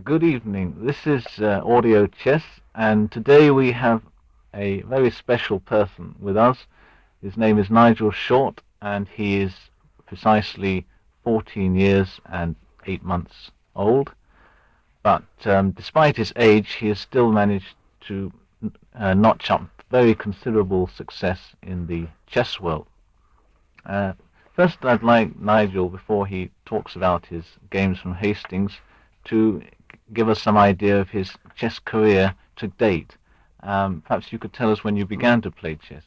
Good evening. This is Audio Chess, and today we have a very special person with us. His name is Nigel Short, and he is precisely 14 years and 8 months old. But despite his age, he has still managed to notch up very considerable success in the chess world. Uh, First, I'd like Nigel, before he talks about his games from Hastings, to give us some idea of his chess career to date. Perhaps you could tell us when you began to play chess.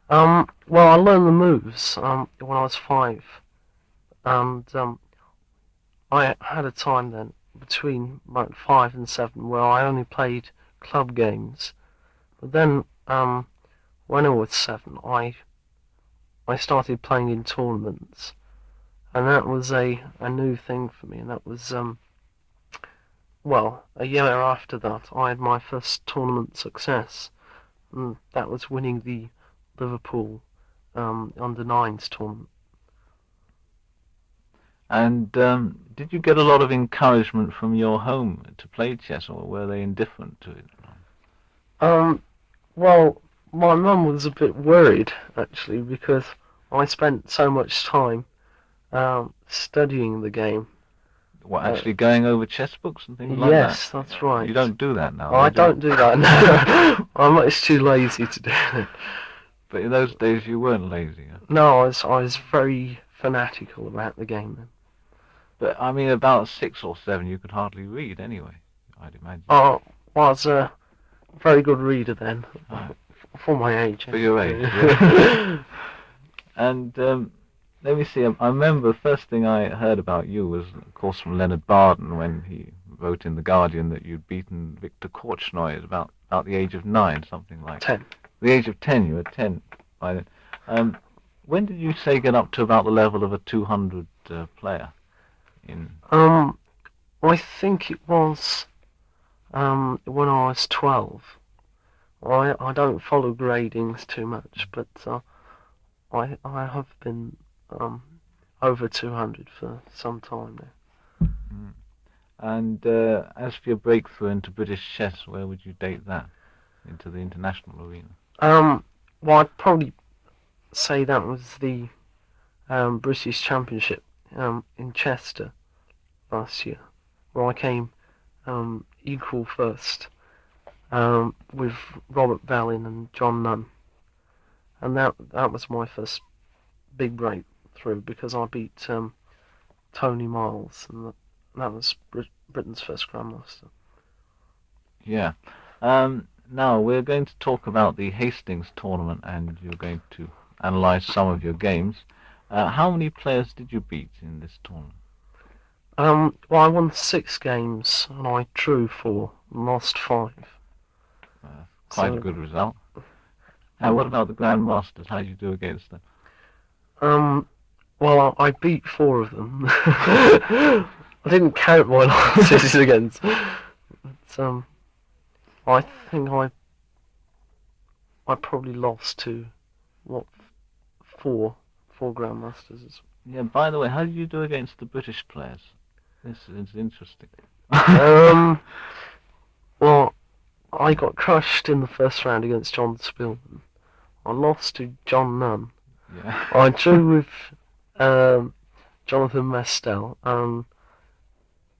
Well, I learned the moves when I was 5, and I had a time then between about 5 and 7 where I only played club games. But then, when I was 7, I started playing in tournaments, and that was a new thing for me. And that was a year after that, I had my first tournament success, and that was winning the Liverpool under-9s tournament. And did you get a lot of encouragement from your home to play chess, or were they indifferent to it? Well, my mum was a bit worried actually because I spent so much time studying the game. What, actually going over chess books and things like that? Yes, that's right. You don't do that now. I don't do that now. I'm much too lazy to do it. But in those days you weren't lazy. Huh? No, I was very fanatical about the game then. But I mean, about 6 or 7, you could hardly read anyway, I'd imagine. I was a very good reader then, for my age. For your age, yeah. And let me see, I remember the first thing I heard about you was, of course, from Leonard Barden when he wrote in The Guardian that you'd beaten Victor Korchnoi at about the age of 9, something like 10. The age of 10, you were 10 by then. When did you say get up to about the level of a 200 player? I think it was when I was 12. I don't follow gradings too much, but I have been over 200 for some time now. Mm. And as for your breakthrough into British chess, where would you date that? Into the international arena? Well, I'd probably say that was the British Championship in Chester last year, where I came equal first with Robert Bellin and John Nunn, and that was my first big breakthrough because I beat Tony Miles, and that was Britain's first Grandmaster. Yeah. Now we're going to talk about the Hastings tournament, and you're going to analyse some of your games. How many players did you beat in this tournament? Well, I won 6 games, and I drew 4 and lost 5. Quite a good result. And what about the Grandmasters? How did you do against them? Well, I beat 4 of them. I didn't count my losses against. But, I think I probably lost to 4 Grandmasters. Yeah. By the way, how did you do against the British players? This is interesting. Well, I got crushed in the first round against John Spillman. I lost to John Nunn. Yeah. I drew with Jonathan Mestel, and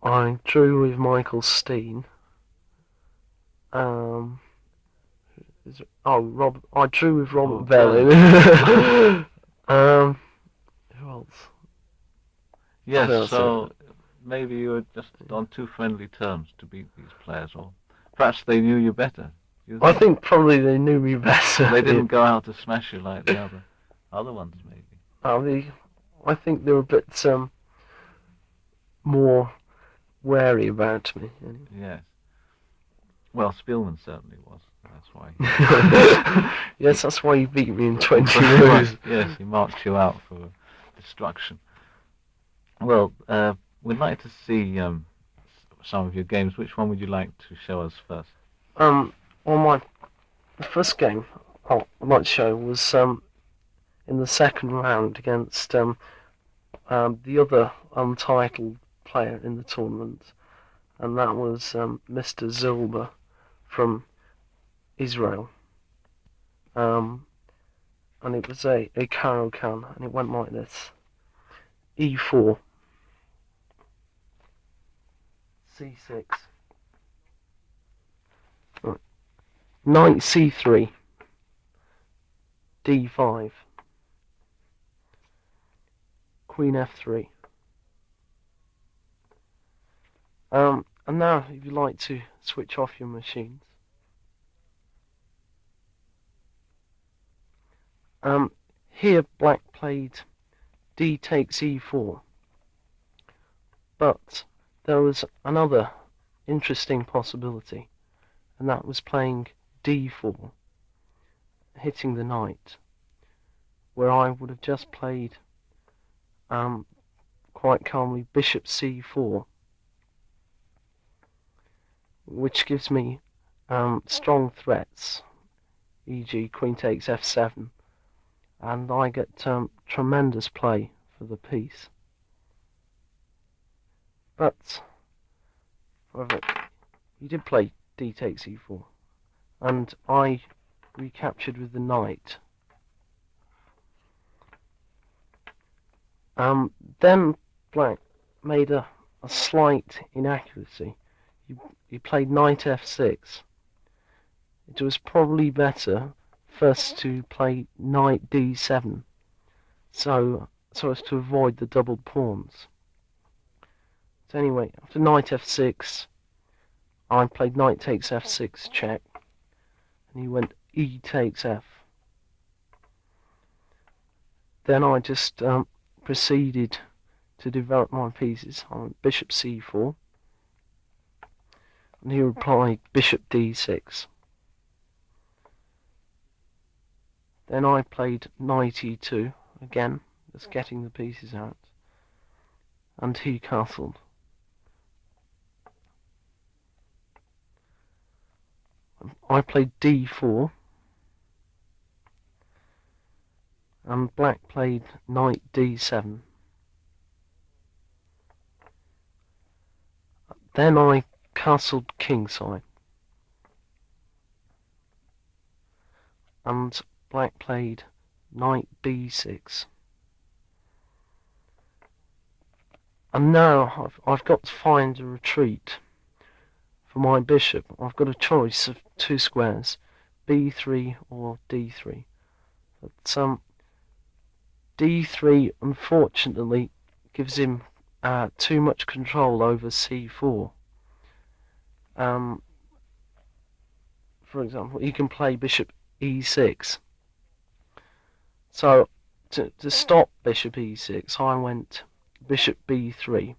I drew with Michael Steen. I drew with Robert Bellin. Who else? Yes, so maybe you were just on too friendly terms to beat these players, or perhaps they knew you better. I think probably they knew me better. They didn't go out to smash you like the other ones, maybe. I think they were a bit more wary about me. Anyway. Yes. Well, Spielman certainly was. That's why. Yes, that's why you beat me in 20 moves. Yes, he marked you out for destruction. Well, we'd like to see some of your games. Which one would you like to show us first? Well, my first game I might show was in the second round against the other untitled player in the tournament, and that was Mr. Zilber from Israel. And it was a Caro-Kann, and it went like this: E4, C6, right. Knight C3, D5, Queen F3. And now, if you'd like to switch off your machines, here Black played D takes E4, but there was another interesting possibility, and that was playing D4, hitting the knight, where I would have just played quite calmly Bishop C4, which gives me strong threats, e.g. Queen takes F7, and I get tremendous play for the piece. But, however, he did play D takes E4, and I recaptured with the knight. Then Black made a slight inaccuracy. He played Knight F6. It was probably better first to play Knight D7, so as to avoid the doubled pawns. So anyway, after Knight F6, I played Knight takes F6 check, and he went E takes F. Then I just proceeded to develop my pieces on Bishop C4, and he replied Bishop D6. Then I played Knight E2, again, just getting the pieces out, and he castled. I played D4, and Black played Knight D7. Then I castled kingside, and Black played Knight B6. And now I've got to find a retreat for my bishop. I've got a choice of two squares, B3 or D3. But D3 unfortunately gives him too much control over C4. For example, he can play Bishop E6. So to stop Bishop E6, I went Bishop B3.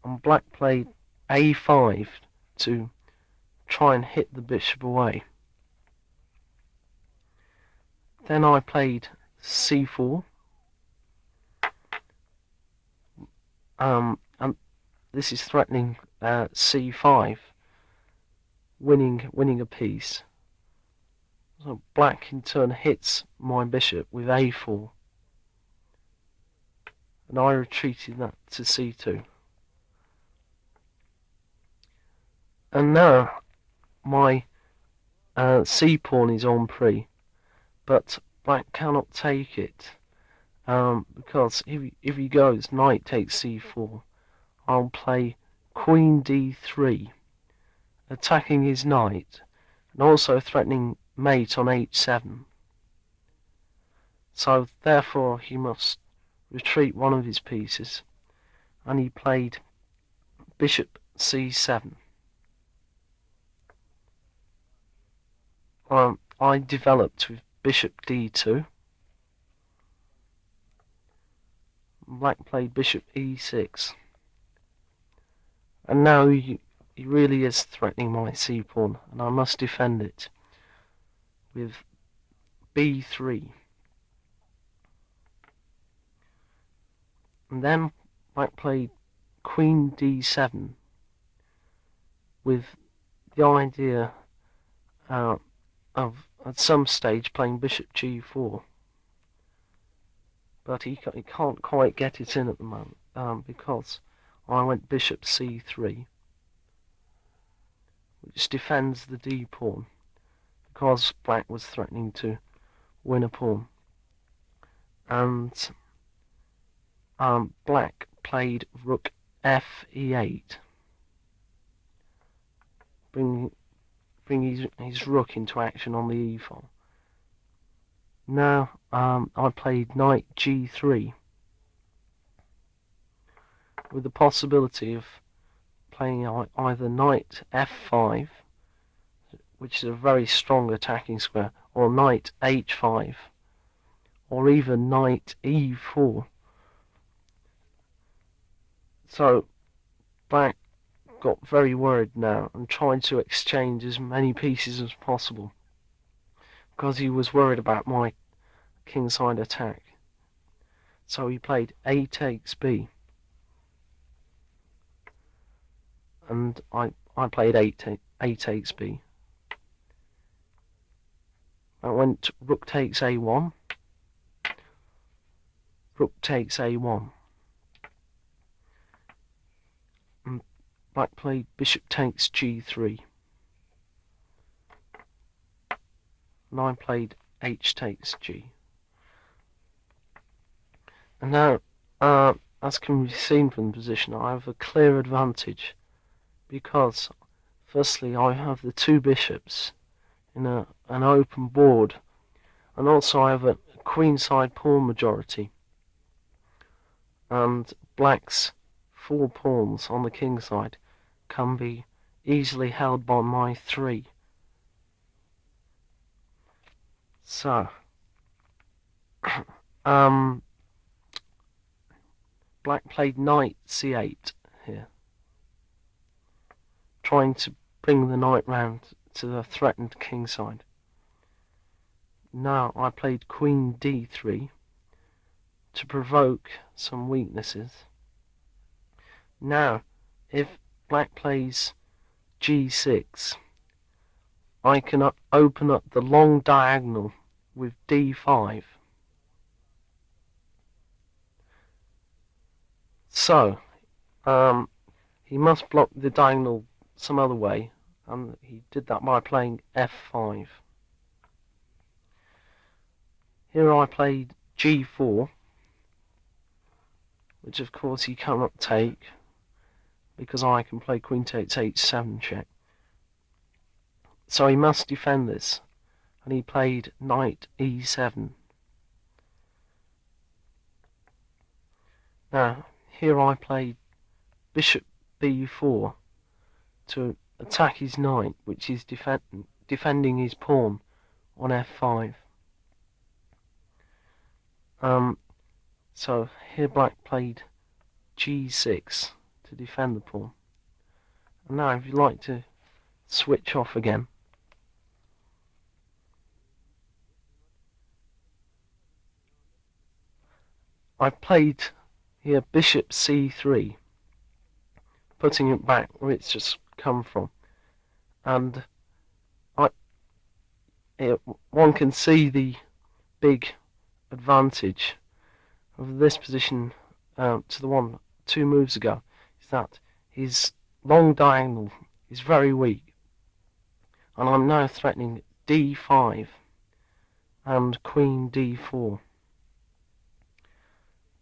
And Black played A5 to try and hit the bishop away. Then I played C4. And this is threatening C5, winning a piece. So Black in turn hits my bishop with A4, and I retreated that to C2. And now my C pawn is on pre, but Black cannot take it, because if he goes Knight takes C4, I'll play Queen D3, attacking his knight, and also threatening mate on H7. So therefore he must retreat one of his pieces, and he played Bishop C7. I developed with Bishop D2. Black played Bishop E6. And now he really is threatening my c-pawn, and I must defend it with B3. And then Black played Queen D7 with the idea of at some stage playing Bishop G4, but he can't quite get it in at the moment, because I went bishop c3, which defends the d pawn, because black was threatening to win a pawn. And black played rook f e8, bring his rook into action on the e file. Now I played knight g3, with the possibility of playing either knight f5, which is a very strong attacking square, or knight h5, or even knight e4. So black got very worried now and tried to exchange as many pieces as possible, because he was worried about my kingside attack. So he played a takes b, and I played a takes b. I went rook takes a1, rook takes a1, and black played bishop takes g3, and I played h takes g. And now, as can be seen from the position, I have a clear advantage, because firstly I have the two bishops in an open board, and also I have a queenside pawn majority, and black's 4 pawns on the king side can be easily held by my 3. So black played knight c8 here, trying to bring the knight round to the threatened king side. Now I played queen d3 to provoke some weaknesses. Now, if black plays g6, I can open up the long diagonal with d5. So, he must block the diagonal some other way, and he did that by playing f5. Here I played g4, which of course he cannot take, because I can play queen takes h7 check. So he must defend this, and he played knight e7. Now, here I played bishop b4 to attack his knight, which is defending his pawn on f5. So here black played g6 to defend the pawn. And now if you like to switch off again, I played here bishop c3, putting it back where it's just come from, and one can see the big advantage of this position to the one 2 moves ago, is that his long diagonal is very weak, and I'm now threatening d5 and queen d4.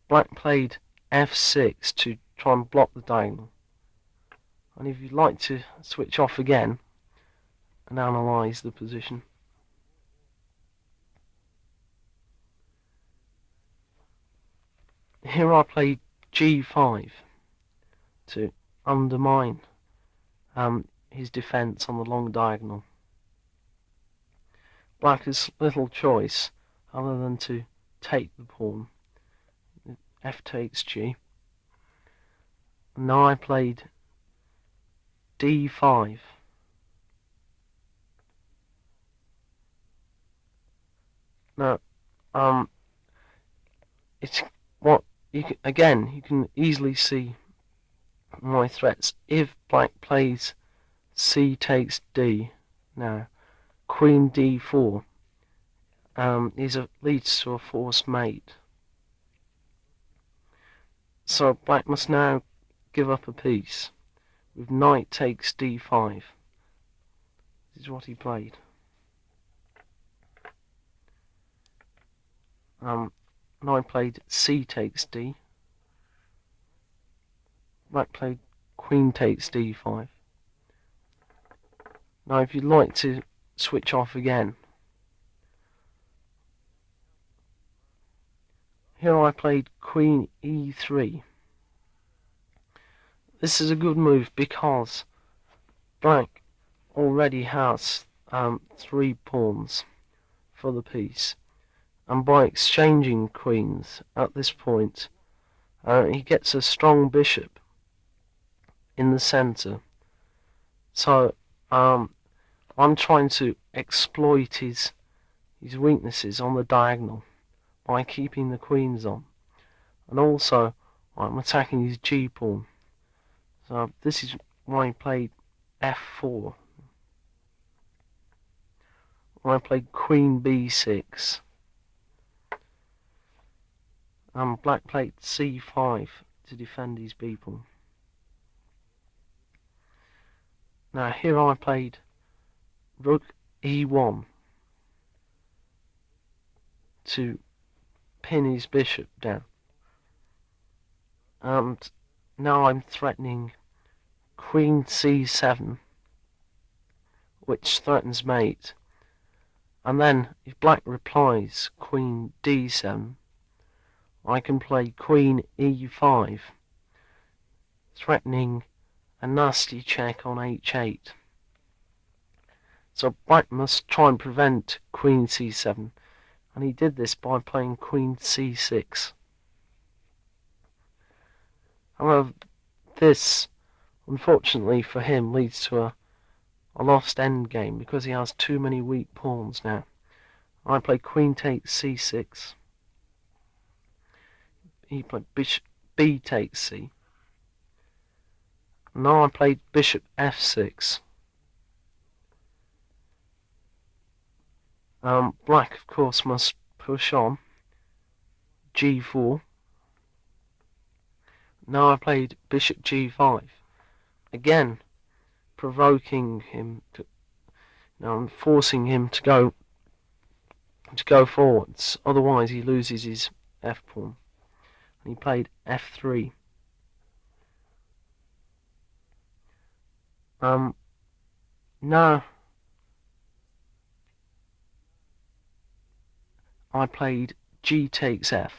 Black played f6 to try and block the diagonal, and if you'd like to switch off again and analyse the position, here I played g5 to undermine his defence on the long diagonal. Black has little choice other than to take the pawn. F takes g. And now I played d5. Now, it's what you can easily see my threats. If black plays c takes d, now queen d4 leads to a forced mate. So black must now give up a piece with knight takes d5. This is what he played. And I played c takes d. Black played queen takes d5. Now if you'd like to switch off again, here I played queen e3. This is a good move because black already has 3 pawns for the piece, and by exchanging queens at this point, he gets a strong bishop in the centre. So I'm trying to exploit his weaknesses on the diagonal by keeping the queens on, and also I'm attacking his g pawn. So this is why I played f4. I played queen b6. And black played c5 to defend his b pawn. Now here I played rook e1 to pin his bishop down. And now I'm threatening queen c7, which threatens mate. And then if black replies queen d7, I can play queen e5, threatening a nasty check on h8. So black must try and prevent queen c7, and he did this by playing queen c6. However, this, unfortunately for him, leads to a lost endgame because he has too many weak pawns now. I play queen takes c6. He played bishop b takes c. Now I played bishop f6. Black, of course, must push on g4. Now I played bishop g5. Again, provoking him to, forcing him to go forwards. Otherwise, he loses his f pawn. And he played f3. Now I played g takes f.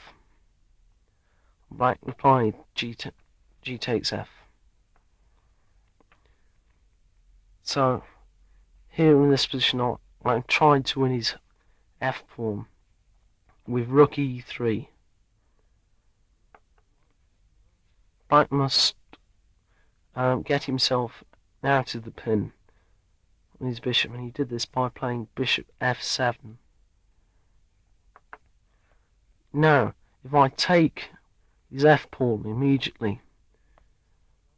Black replied g takes f. So here in this position, I tried to win his f pawn with rook e3. Black must get himself out of the pin with his bishop, and he did this by playing bishop f7. Now, if I take his f pawn immediately,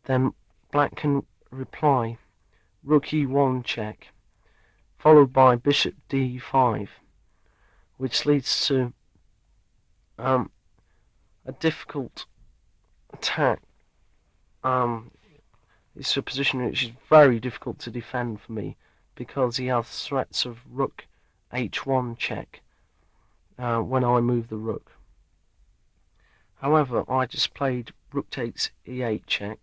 then black can reply rook e1 check, followed by bishop d5, which leads to a difficult attack. It's a position which is very difficult to defend for me because he has threats of rook h1 check when I move the rook. However, I just played rook takes e8 check.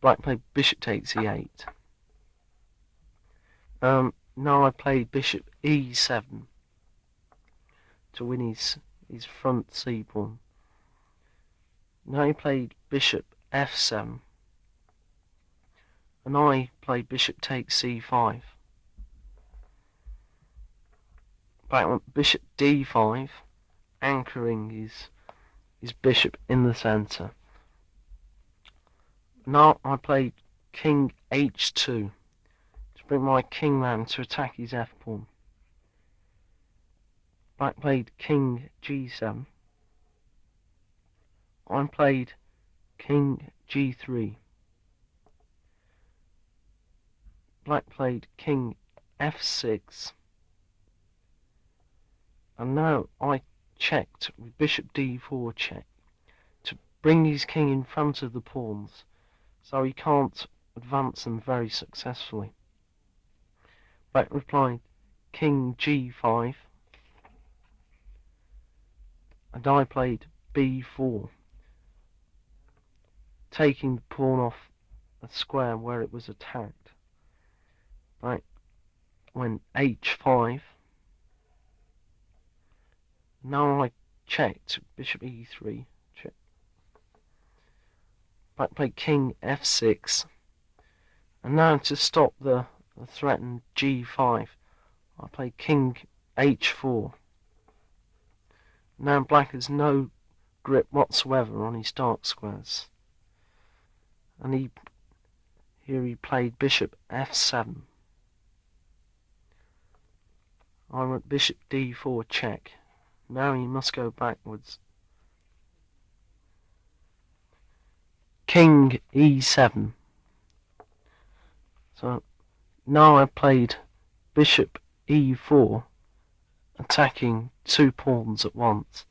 Black played bishop takes e8. Now I played bishop e7 to win his front c pawn. Now he played bishop f7, and I played bishop takes c5. Black went bishop d5, anchoring his bishop in the centre. Now I played king h2 to bring my king round to attack his f pawn. Black played king g7. I played king g3. Black played king f6. And now I checked with bishop d4 check to bring his king in front of the pawns, so he can't advance them very successfully. Black replied, King G5, and I played B4, taking the pawn off a square where it was attacked. Black went H5. Now I checked, bishop E3, check. Black played King F6, and now to stop the threatened G5, I played King H4. Now Black has no grip whatsoever on his dark squares, and here he played Bishop F7. I went Bishop D4 check. Now he must go backwards. King E7. So now I played Bishop E4, attacking two pawns at once.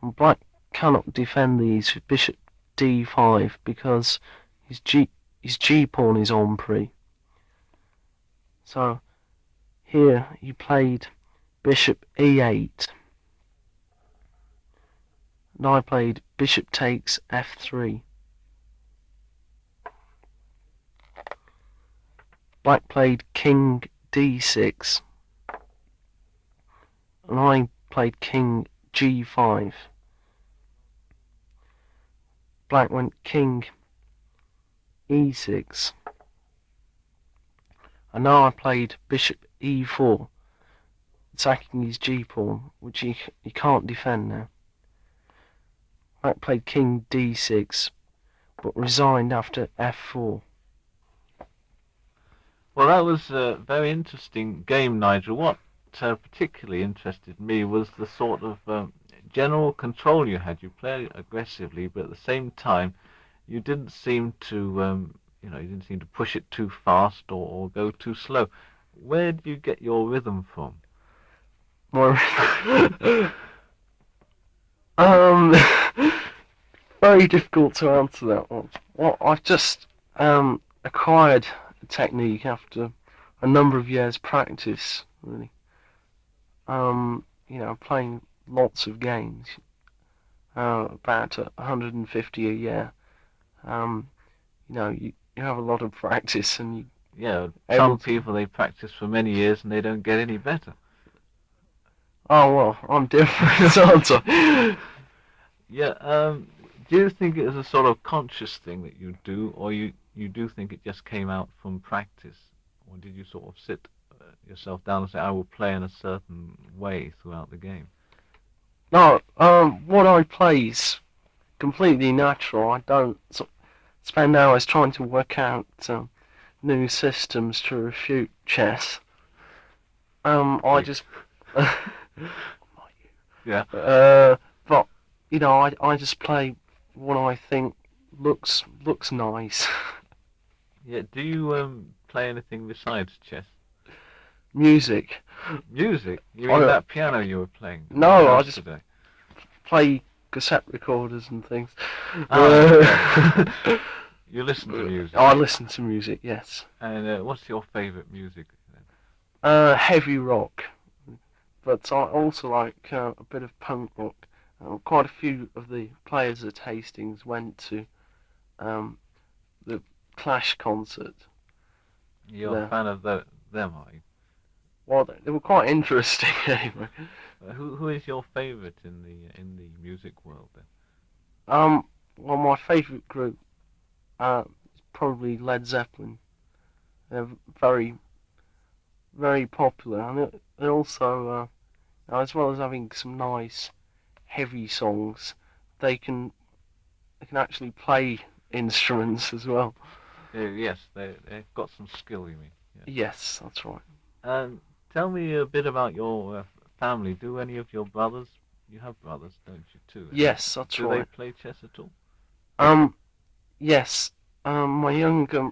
And Black cannot defend these with Bishop D5 because his G pawn is on pre. So here he played Bishop E8. And I played Bishop takes F3. Black played King D6. And I played King G5. Black went King E6. And now I played Bishop E4, attacking his G pawn, which he can't defend now. Black played King D6, but resigned after F4. Well, that was a very interesting game, Nigel. What particularly interested me was the sort of general control you had. You played aggressively, but at the same time, you didn't seem to, you didn't seem to push it too fast or go too slow. Where do you get your rhythm from? Very difficult to answer that one. Well, I've just acquired a technique after a number of years practice, really. Playing lots of games, about 150 a year. You have a lot of practice, and some people they practice for many years and they don't get any better. Oh well, I'm different, aren't I? Yeah. Do you think it is a sort of conscious thing that you do, or you do think it just came out from practice, or did you sort of sit yourself down and say, I will play in a certain way throughout the game? No, what I play is completely natural. I don't spend hours trying to work out new systems to refute chess. I just yeah. But I just play what I think looks nice. Yeah. Do you play anything besides chess? Music. Music? You mean that piano you were playing? No, I just today? Play cassette recorders and things. Yeah. You listen to music? I listen to music, yes. And what's your favourite music then? Heavy rock. But I also like a bit of punk rock. Quite a few of the players at Hastings went to the Clash concert. You're a fan of them, are you? Well, they were quite interesting anyway. Who is your favourite in the music world then? Well, my favourite group is probably Led Zeppelin. They're very, very popular, and they're also, as well as having some nice, heavy songs, they can actually play instruments as well. Yes, they've got some skill, you mean? Yes, that's right. Tell me a bit about your family. Do any of your brothers? You have brothers, don't you, too? Yes, that's right. Do they play chess at all? Yes. My younger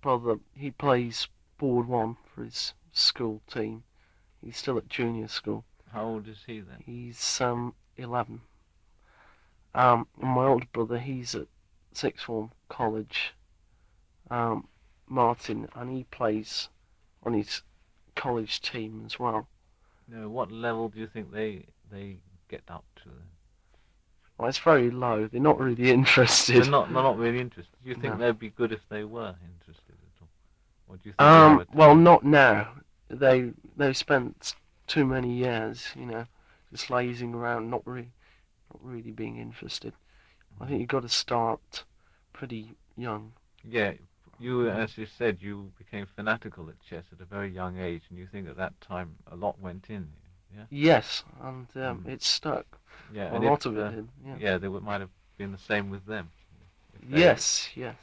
brother, he plays board one for his school team. He's still at junior school. How old is he then? He's 11. And my older brother, he's at sixth form college, Martin, and he plays on his college team as well. What level do you think they get up to? Well, it's very low. They're not really interested. They're not really interested. Do you think No. they'd be good if they were interested at all? Or do you think they have a Well, not now. They've spent too many years, just lazing around, not really being interested. I think you've got to start pretty young. Yeah, as you said, you became fanatical at chess at a very young age, and you think at that time a lot went in. Yeah. Yes, and it stuck. Yeah, A and lot of it did. Yeah. they might have been the same with them. Yes. Yeah.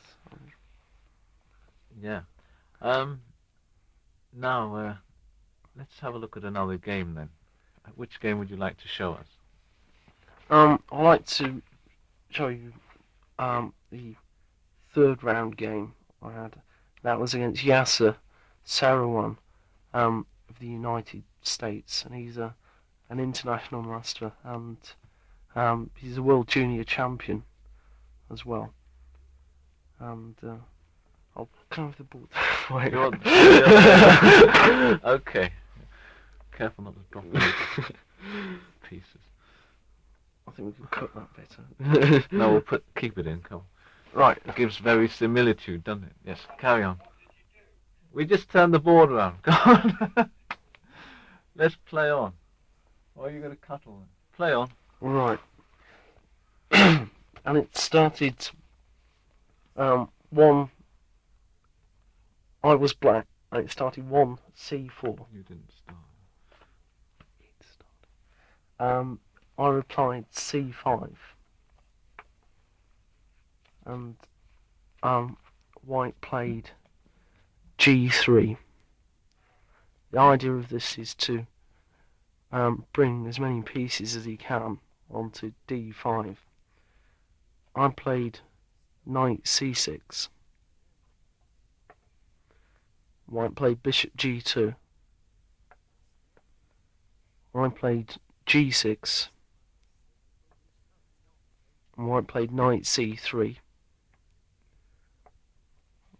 Now let's have a look at another game then. Which game would you like to show us? I'd like to show you the third round game I had. That was against Yasser Sarouan of the United States, and he's an international master, and he's a world junior champion as well. And I'll come with the ball. Okay. Careful not to drop any pieces. I think we can cut that better. No, we'll keep it in. Come on. Right. It gives very similitude, doesn't it? Yes. Carry on. We just turned the board around. Go on. Let's play on. Or are you going to cut all that? Play on. Right. And it started. One. I was black, and it started 1c4. You didn't start. I replied c5, and white played g3. The idea of this is to bring as many pieces as he can onto d5. I played knight c6. White played bishop g2. I played g6. And white played knight c3.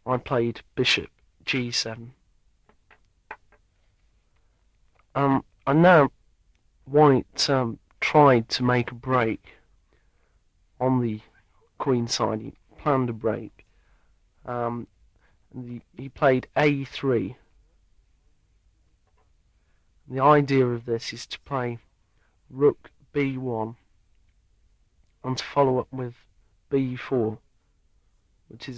I played bishop g7. And now white tried to make a break on the queen side. He planned a break. He played a3. The idea of this is to play rook b1 and to follow up with b4, which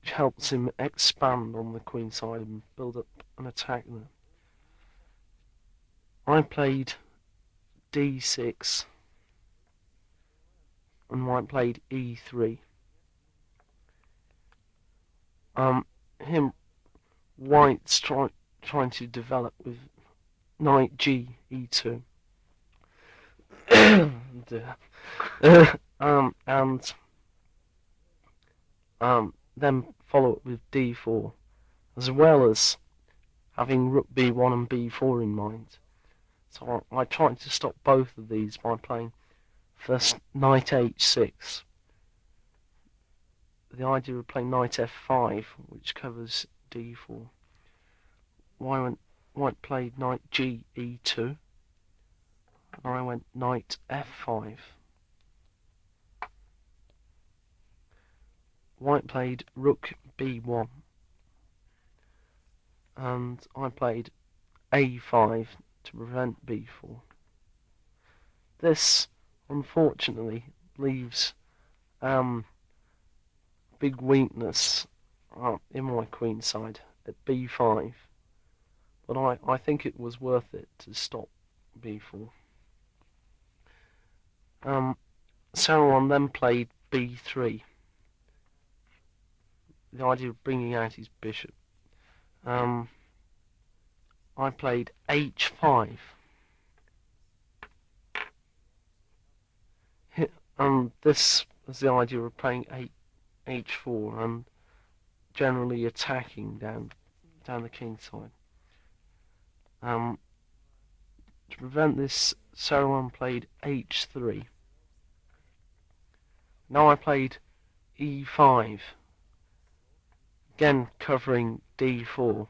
helps him expand on the queen side and build up an attack there. I played d6 and white played e3. White's trying to develop with knight g e2. Then follow it with d4, as well as having rook b1 and b4 in mind. So I tried to stop both of these by playing first knight h6. The idea of playing knight f5, which covers d4. White played knight g e2, and I went knight f5. White played rook b1, and I played a5 to prevent b4. This, unfortunately, leaves big weakness in my queen side at b5, but I think it was worth it to stop b4. Sarouan then played b3. The idea of bringing out his bishop. I played h5. And this was the idea of playing h4 and generally attacking down the king side. To prevent this, Sarouan played h3. Now I played e5, again covering d4.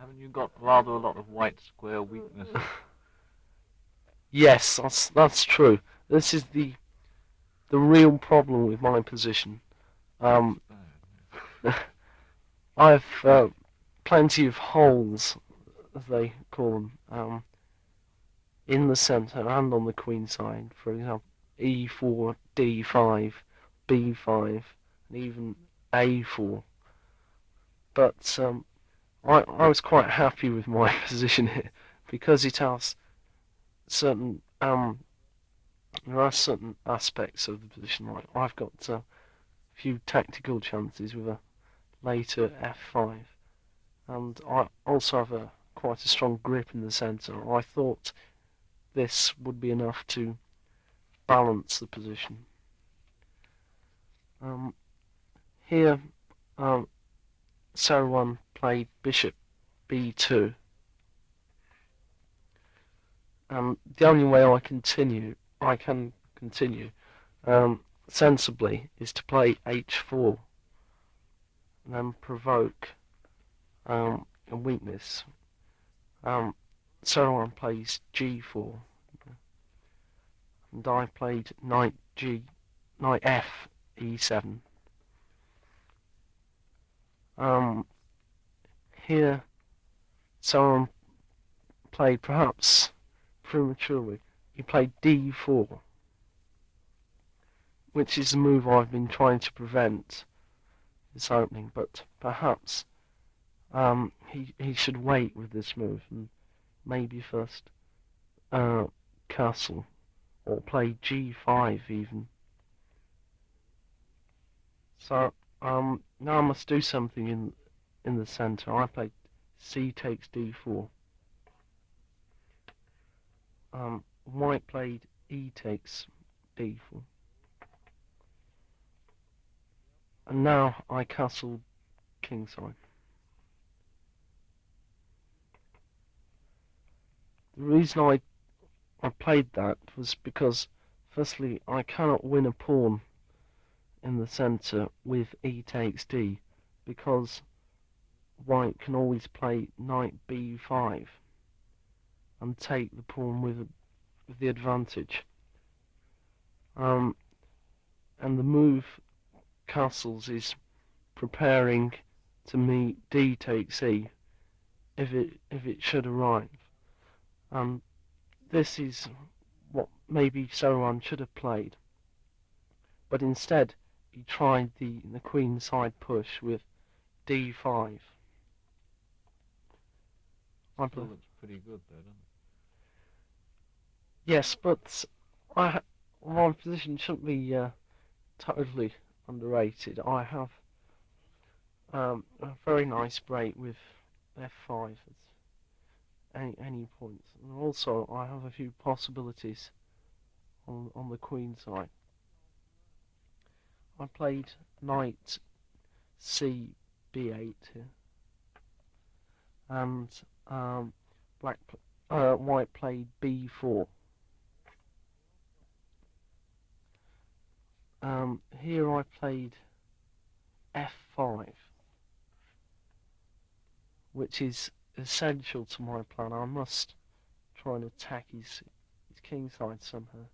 Haven't you got rather a lot of white square weakness? Yes, that's true. This is the real problem with my position. That's bad. I've plenty of holes, as they call them, in the centre and on the queen side. For example, e4, d5, b5, and even a4. But I was quite happy with my position here because it has certain there are certain aspects of the position. Like I've got a few tactical chances with a later f5, and I also have quite a strong grip in the centre. I thought this would be enough to balance the position. Here, Saruman played bishop b2, and the only way I can continue sensibly is to play h4 and then provoke a weakness. Saruman plays g4, and I played knight f e7. Here, Saruman played perhaps prematurely. He played d4, which is the move I've been trying to prevent this opening, but perhaps he should wait with this move and maybe first castle or play g5 even. So now I must do something in the centre. I played c takes d4. White played e takes d4. And now I castled kingside. The reason I played that was because, firstly, I cannot win a pawn in the centre with e takes d, because white can always play knight b5 and take the pawn with the advantage. And the move castles is preparing to meet d takes e if it should arrive. This is what maybe Saruman should have played, but instead he tried the queen side push with d5. Still looks pretty good though, doesn't it? Yes, but my position shouldn't be totally underrated. I have a very nice break with f5 at any point, and also I have a few possibilities on the queen side. I played knight c b8 here, and white played b4. Here I played f5, which is essential to my plan. I must try and attack his kingside somehow.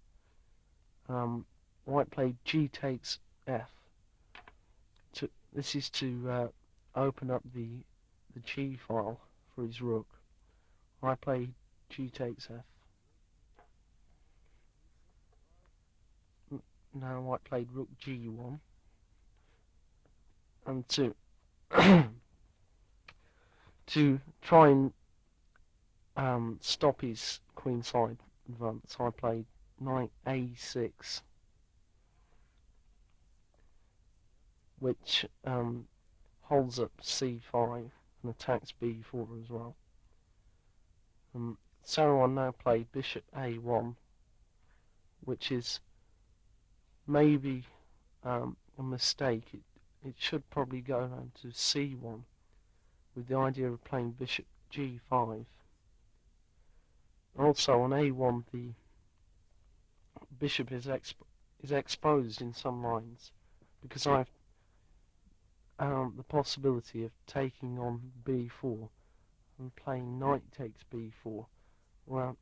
White played g takes f. This is to open up the g file for his rook. I played g takes f. Now white played rook g1, and to to try and stop his queenside advance, I played knight a6, which holds up c5 and attacks b4 as well. Saruman now played bishop a1, which is maybe a mistake. It should probably go down to c1 with the idea of playing bishop g5. Also on a1 the bishop is is exposed in some lines because I've the possibility of taking on b4 and playing knight takes b4. Well,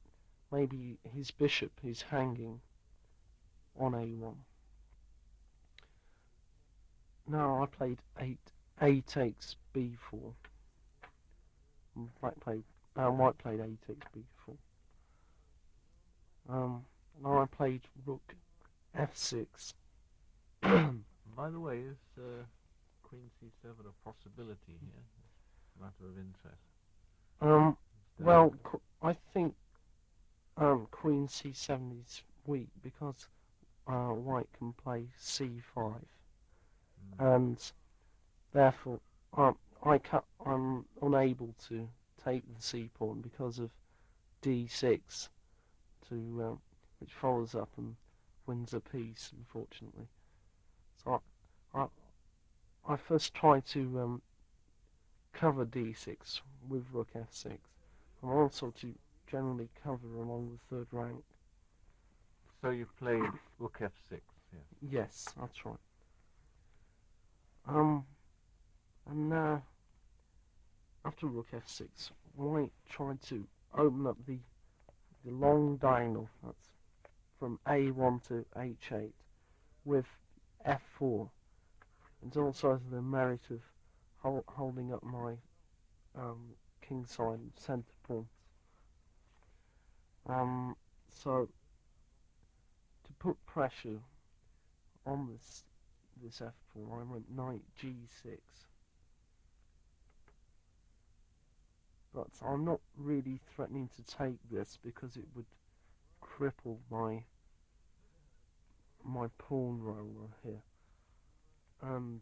maybe his bishop is hanging on a1. No, I played a takes b4. White played a takes b4. Now I played rook f6. By the way, is Queen C7 a possibility here? It's a matter of interest. Well, I think Queen c7 is weak because White can play c5, and therefore I'm unable to take the c pawn because of d6, which follows up and wins a piece, unfortunately. So I first try to cover d6 with rook f6, and also to generally cover along the third rank. So you played rook f6, yeah? Yes, that's right. And now after rook f6, White tried to open up the long diagonal, that's from a1 to h8, with f4. It also has the merit of holding up my kingside centre pawn. So to put pressure on this f4, I went knight g6. But I'm not really threatening to take this because it would cripple my pawn roller here, and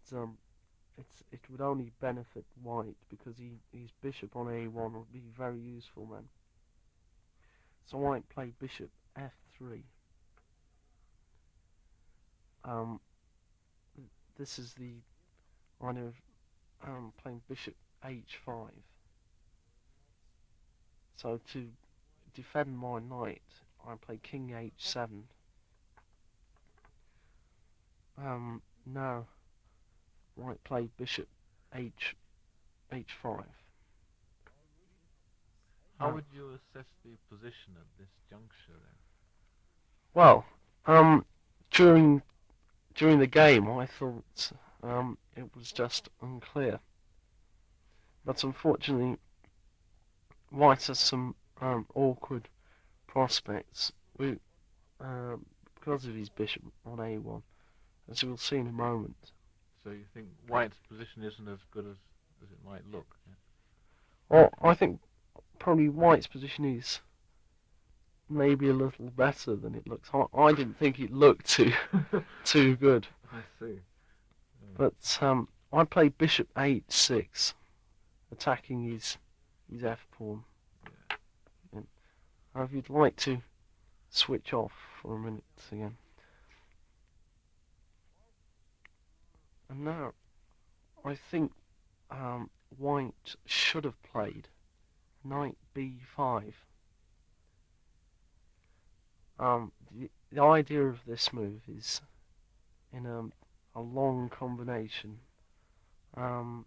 it would only benefit White because his bishop on a1 would be very useful then. So White played bishop f3. This is the idea of playing bishop h5. So to defend my knight, I play king h7. Now White played bishop h5. How would you assess the position at this juncture then? Well, during the game, I thought it was just unclear, but unfortunately, White has some awkward prospects because of his bishop on a1, as we'll see in a moment. So you think White's position isn't as good as it might look? Yeah? Well, I think probably White's position is maybe a little better than it looks. I didn't think it looked too good. I see. But I played bishop h6, attacking his f pawn. Yeah. If you'd like to switch off for a minute again. And now I think White should have played knight b5. The idea of this move is in a long combination. Shall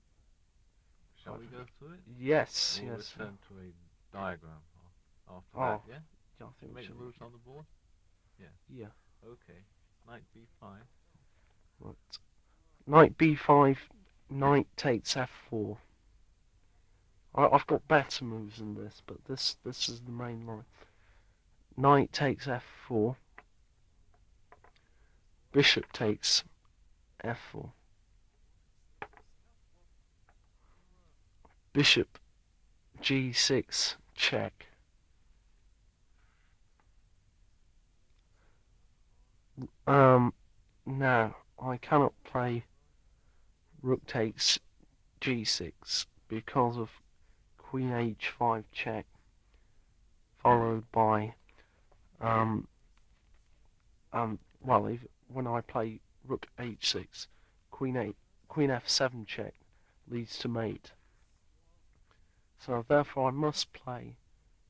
we go through it? Yes, we'll yes. return to a diagram after that, yeah? Yeah, I think Make the moves on the board? Yeah. Yeah. Okay. Knight b5. Right. Knight b5, knight takes f4. I've got better moves than this, but this is the main line. Knight takes f4. Bishop takes f4. Bishop g6 check. Now I cannot play rook takes g6 because of queen h5 check, followed by when I play rook h6, queen f7 check leads to mate. So therefore I must play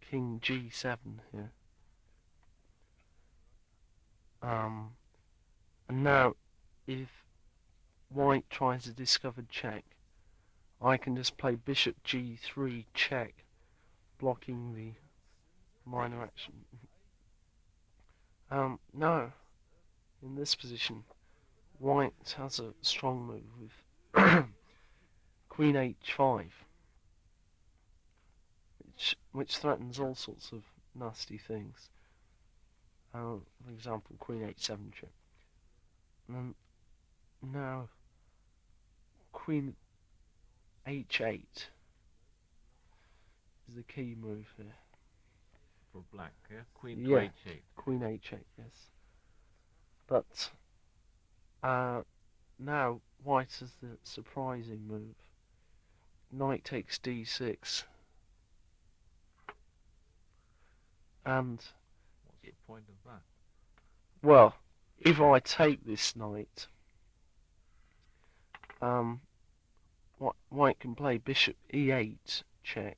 king g7 here. And now, if white tries a discovered check, I can just play bishop g3 check, blocking the minor action. No, in this position, white has a strong move with queen h5, which threatens all sorts of nasty things. For example, queen h7 check. And now, queen h8 is the key move here. For black, yeah? Queen to Yeah, h8. Queen h8, yes. But now white has the surprising move. Knight takes d6. And, What's the point of that? well, if I take this knight, white can play bishop e8 check.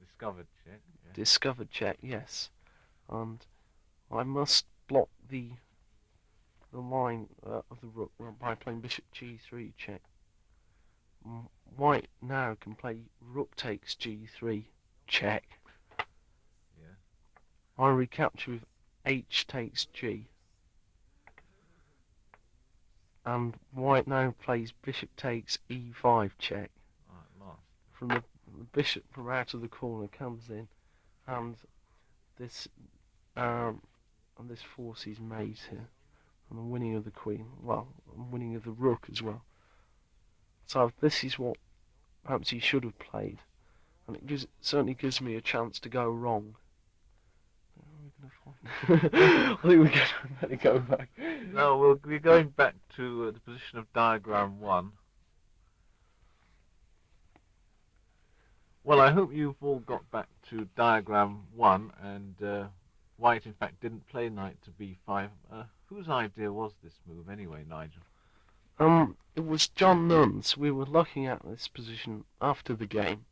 Discovered check. Yeah. Discovered check, yes. And I must block the line of the rook by playing bishop g3 check. White now can play rook takes g3 check. Yeah. I recapture with h takes g. And white now plays bishop takes e5 check. At last. From the bishop from out of the corner comes in, and this forces mate here, and the winning of the queen. Well, winning of the rook as well. So this is what perhaps he should have played, and it certainly gives me a chance to go wrong. I think we're going to better go back. No, we're going back to the position of diagram 1. Well, I hope you've all got back to diagram 1, and white, in fact, didn't play knight to b5. Whose idea was this move anyway, Nigel? It was John Nunn's. We were looking at this position after the game.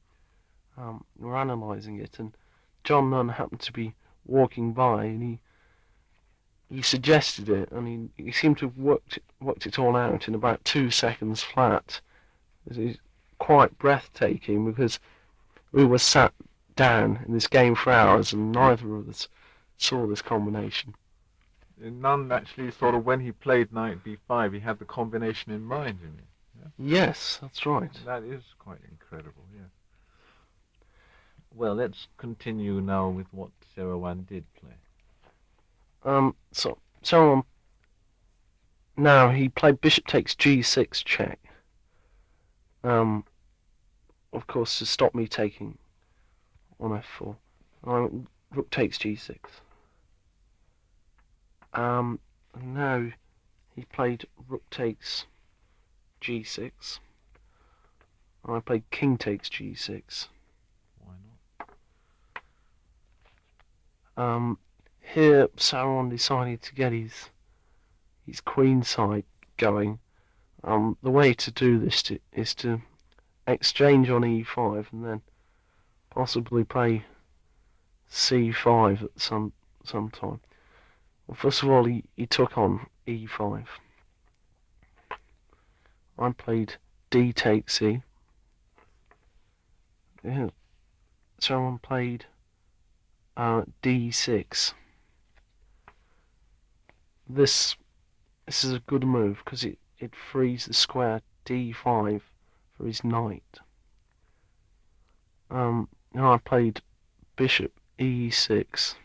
We were analysing it, and John Nunn happened to be walking by, and he suggested it, and he seemed to have worked it all out in about 2 seconds flat. It was quite breathtaking because we were sat down in this game for hours, and neither of us saw this combination. Nunn actually sort of, when he played knight b5, he had the combination in mind, didn't he? Yeah? Yes, that's right. That is quite incredible, yeah. Well, let's continue now with what Serowan did play. So now he played bishop takes g6 check. Of course, to stop me taking on f4. Rook takes g6. And now he played rook takes g6. And I played king takes g6. Why not? Here Sauron decided to get his queen side going. The way to do this is to exchange on e5 and then possibly play c5 at some time. Well, first of all, he took on e5. I played d takes e. Yeah. Someone played d6. This is a good move because it frees the square d5 for his knight. Now I played bishop e6.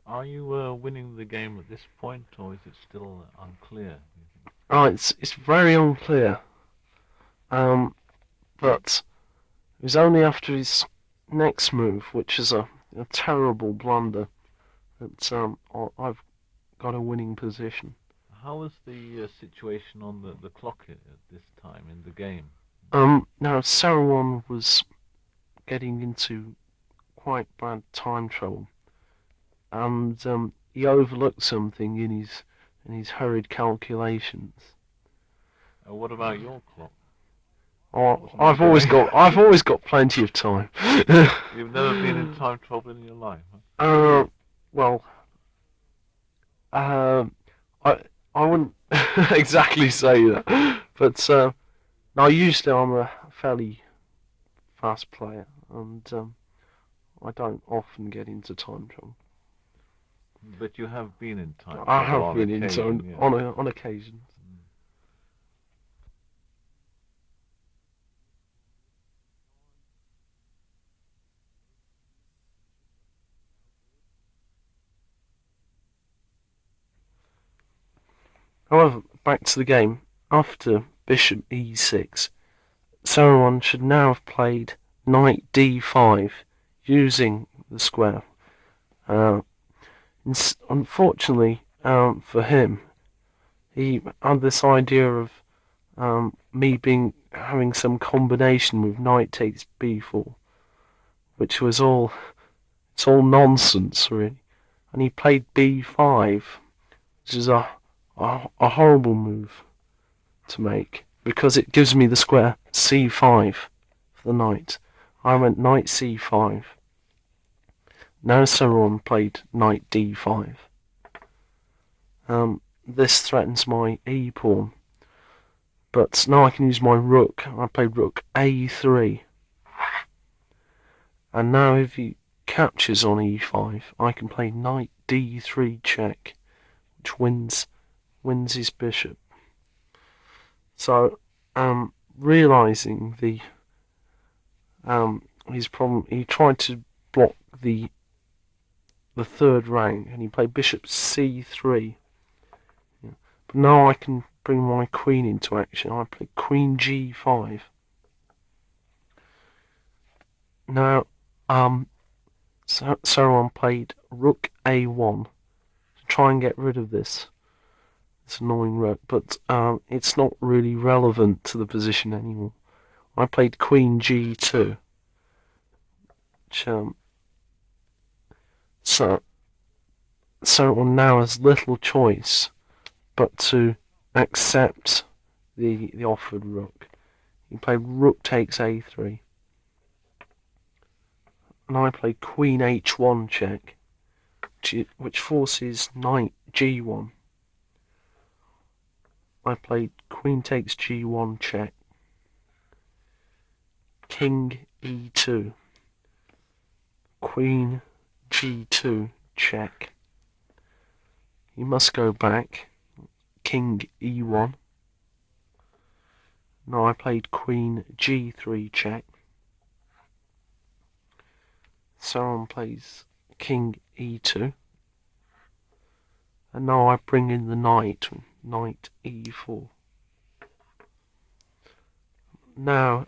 Are you winning the game at this point, or is it still unclear? Oh, it's very unclear. But it was only after his next move, which is a terrible blunder, that I've got a winning position. How was the situation on the clock at this time in the game? Now Saruman was getting into quite bad time trouble, and he overlooked something in his hurried calculations. What about your clock? Oh, I've always got plenty of time. You've never been in time trouble in your life, huh? Well, I wouldn't exactly say that, but no, usually I'm a fairly fast player, and I don't often get into time trouble. But you have been in time I trouble have on been into occasion, yeah. on occasion. However, back to the game. After bishop e6, someone should now have played knight d5 using the square. Uh, Unfortunately for him, he had this idea of me having some combination with knight takes b4, which was all nonsense really. And he played b5, which is a horrible move to make because it gives me the square c5 for the knight. I went knight c5. Now someone played knight d5. This threatens my e pawn, but now I can use my rook. I played rook a3, and now if he captures on e5, I can play knight d3 check, which wins his bishop. So, realizing his problem, he tried to block the third rank, and he played bishop c3. Yeah. But now I can bring my queen into action. I play queen g5. Now, Saruman played rook a1 to try and get rid of this annoying rook, but it's not really relevant to the position anymore. I played queen g2, which so Saruman now has little choice but to accept the offered rook. He played rook takes a3, and I played queen h1 check, which forces knight g1. I played queen takes g1 check, king e2, queen g2 check. He must go back, king e1. Now I played queen g3 check. Saruman plays king e2. And now I bring in the knight e4. Now,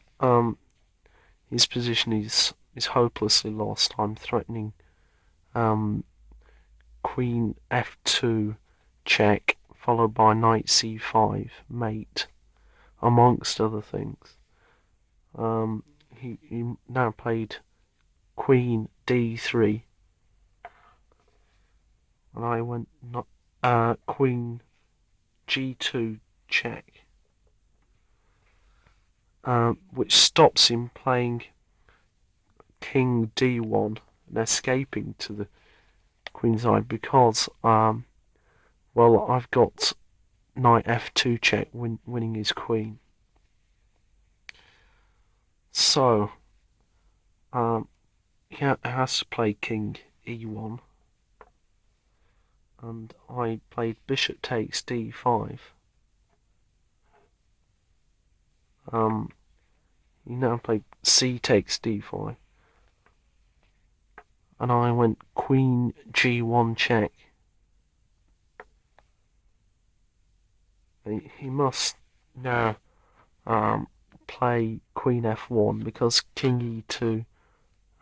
his position is hopelessly lost. I'm threatening queen f2 check, followed by knight c5 mate, amongst other things. He now played queen d3, and I went queen g2 check, which stops him playing king d1 and escaping to the queen side because, well, I've got knight f2 check winning his queen. So, he has to play king e1, and I played bishop takes d5. He now played c takes d5, and I went queen g1 check. He must now play queen f1 because king e2,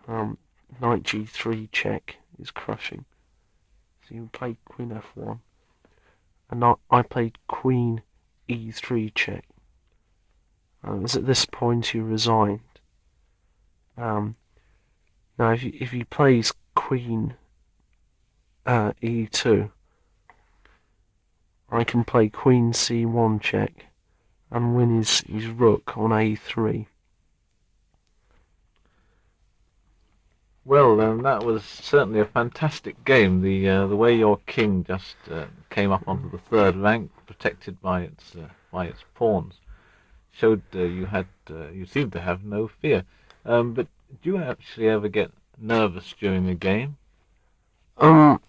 knight g3 check is crushing. So he played queen f1, and I played queen e3 check. It was at this point he resigned. Now if he plays queen e2, I can play queen c1 check and win his rook on a3. Well, that was certainly a fantastic game. The way your king just came up onto the third rank, protected by its pawns, showed you seemed to have no fear. But do you actually ever get nervous during a game? Um,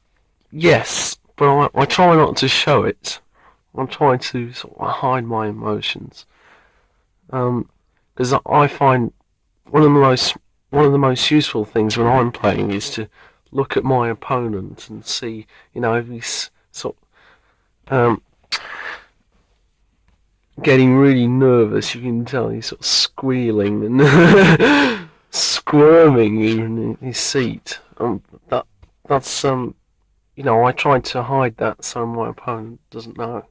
yes, but I try not to show it. I try to sort of hide my emotions. Because I find one of the most one of the most useful things when I'm playing is to look at my opponent and see, if he's sort um, getting really nervous. You can tell he's sort of squealing and squirming even in his seat. That's I try to hide that so my opponent doesn't know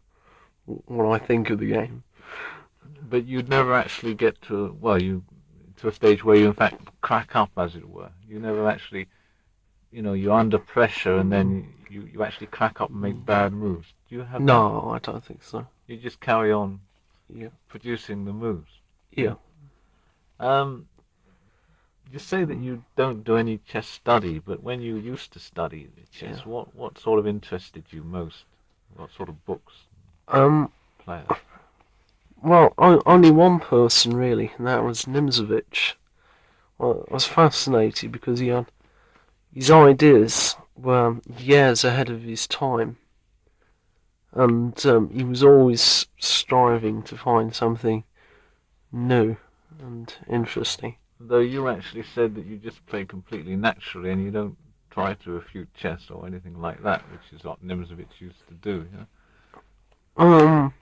what I think of the game. But you'd never actually get to a stage where you in fact crack up, as it were. You never actually, you're under pressure and then you actually crack up and make bad moves. Do you have that? No, I don't think so. You just carry on Yeah. producing the moves. Yeah. Um, you say that you don't do any chess study, but when you used to study chess, Yeah. what sort of interested you most? What sort of books, Um. players? Well, only one person really, and that was Nimzovich. Well, I was fascinated because he had his ideas were years ahead of his time, and he was always striving to find something new and interesting. Though you actually said that you just play completely naturally and you don't try to refute chess or anything like that, which is what Nimzovich used to do. Yeah? Um.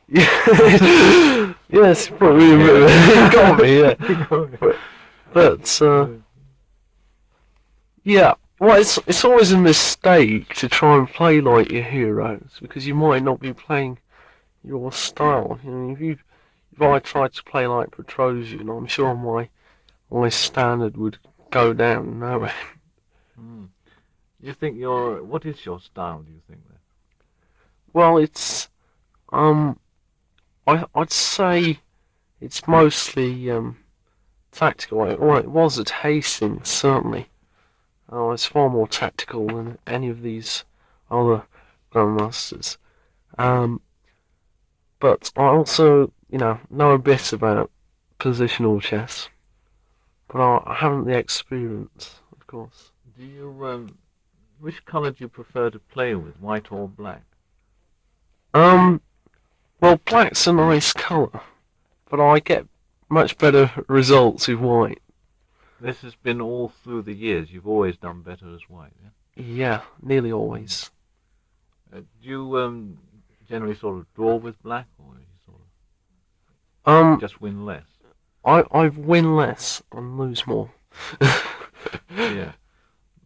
Yeah. Yes, probably a bit. Got me. Yeah. But yeah. Well, it's always a mistake to try and play like your heroes because you might not be playing your style. If I tried to play like Petrosian, I'm sure my standard would go down nowhere. Hmm. You think what is your style? Do you think then? Well, it's I'd say it's mostly tactical. Well, it was at Hastings certainly. It's far more tactical than any of these other Grandmasters. Um, but I also, know a bit about positional chess, but I haven't the experience, of course. Do you which colour do you prefer to play with, white or black? Um, well, black's a nice colour, but I get much better results with white. This has been all through the years. You've always done better as white. Yeah? Yeah, nearly always. Do you generally sort of draw with black, or you sort Um, of just win less? I win less and lose more. Yeah,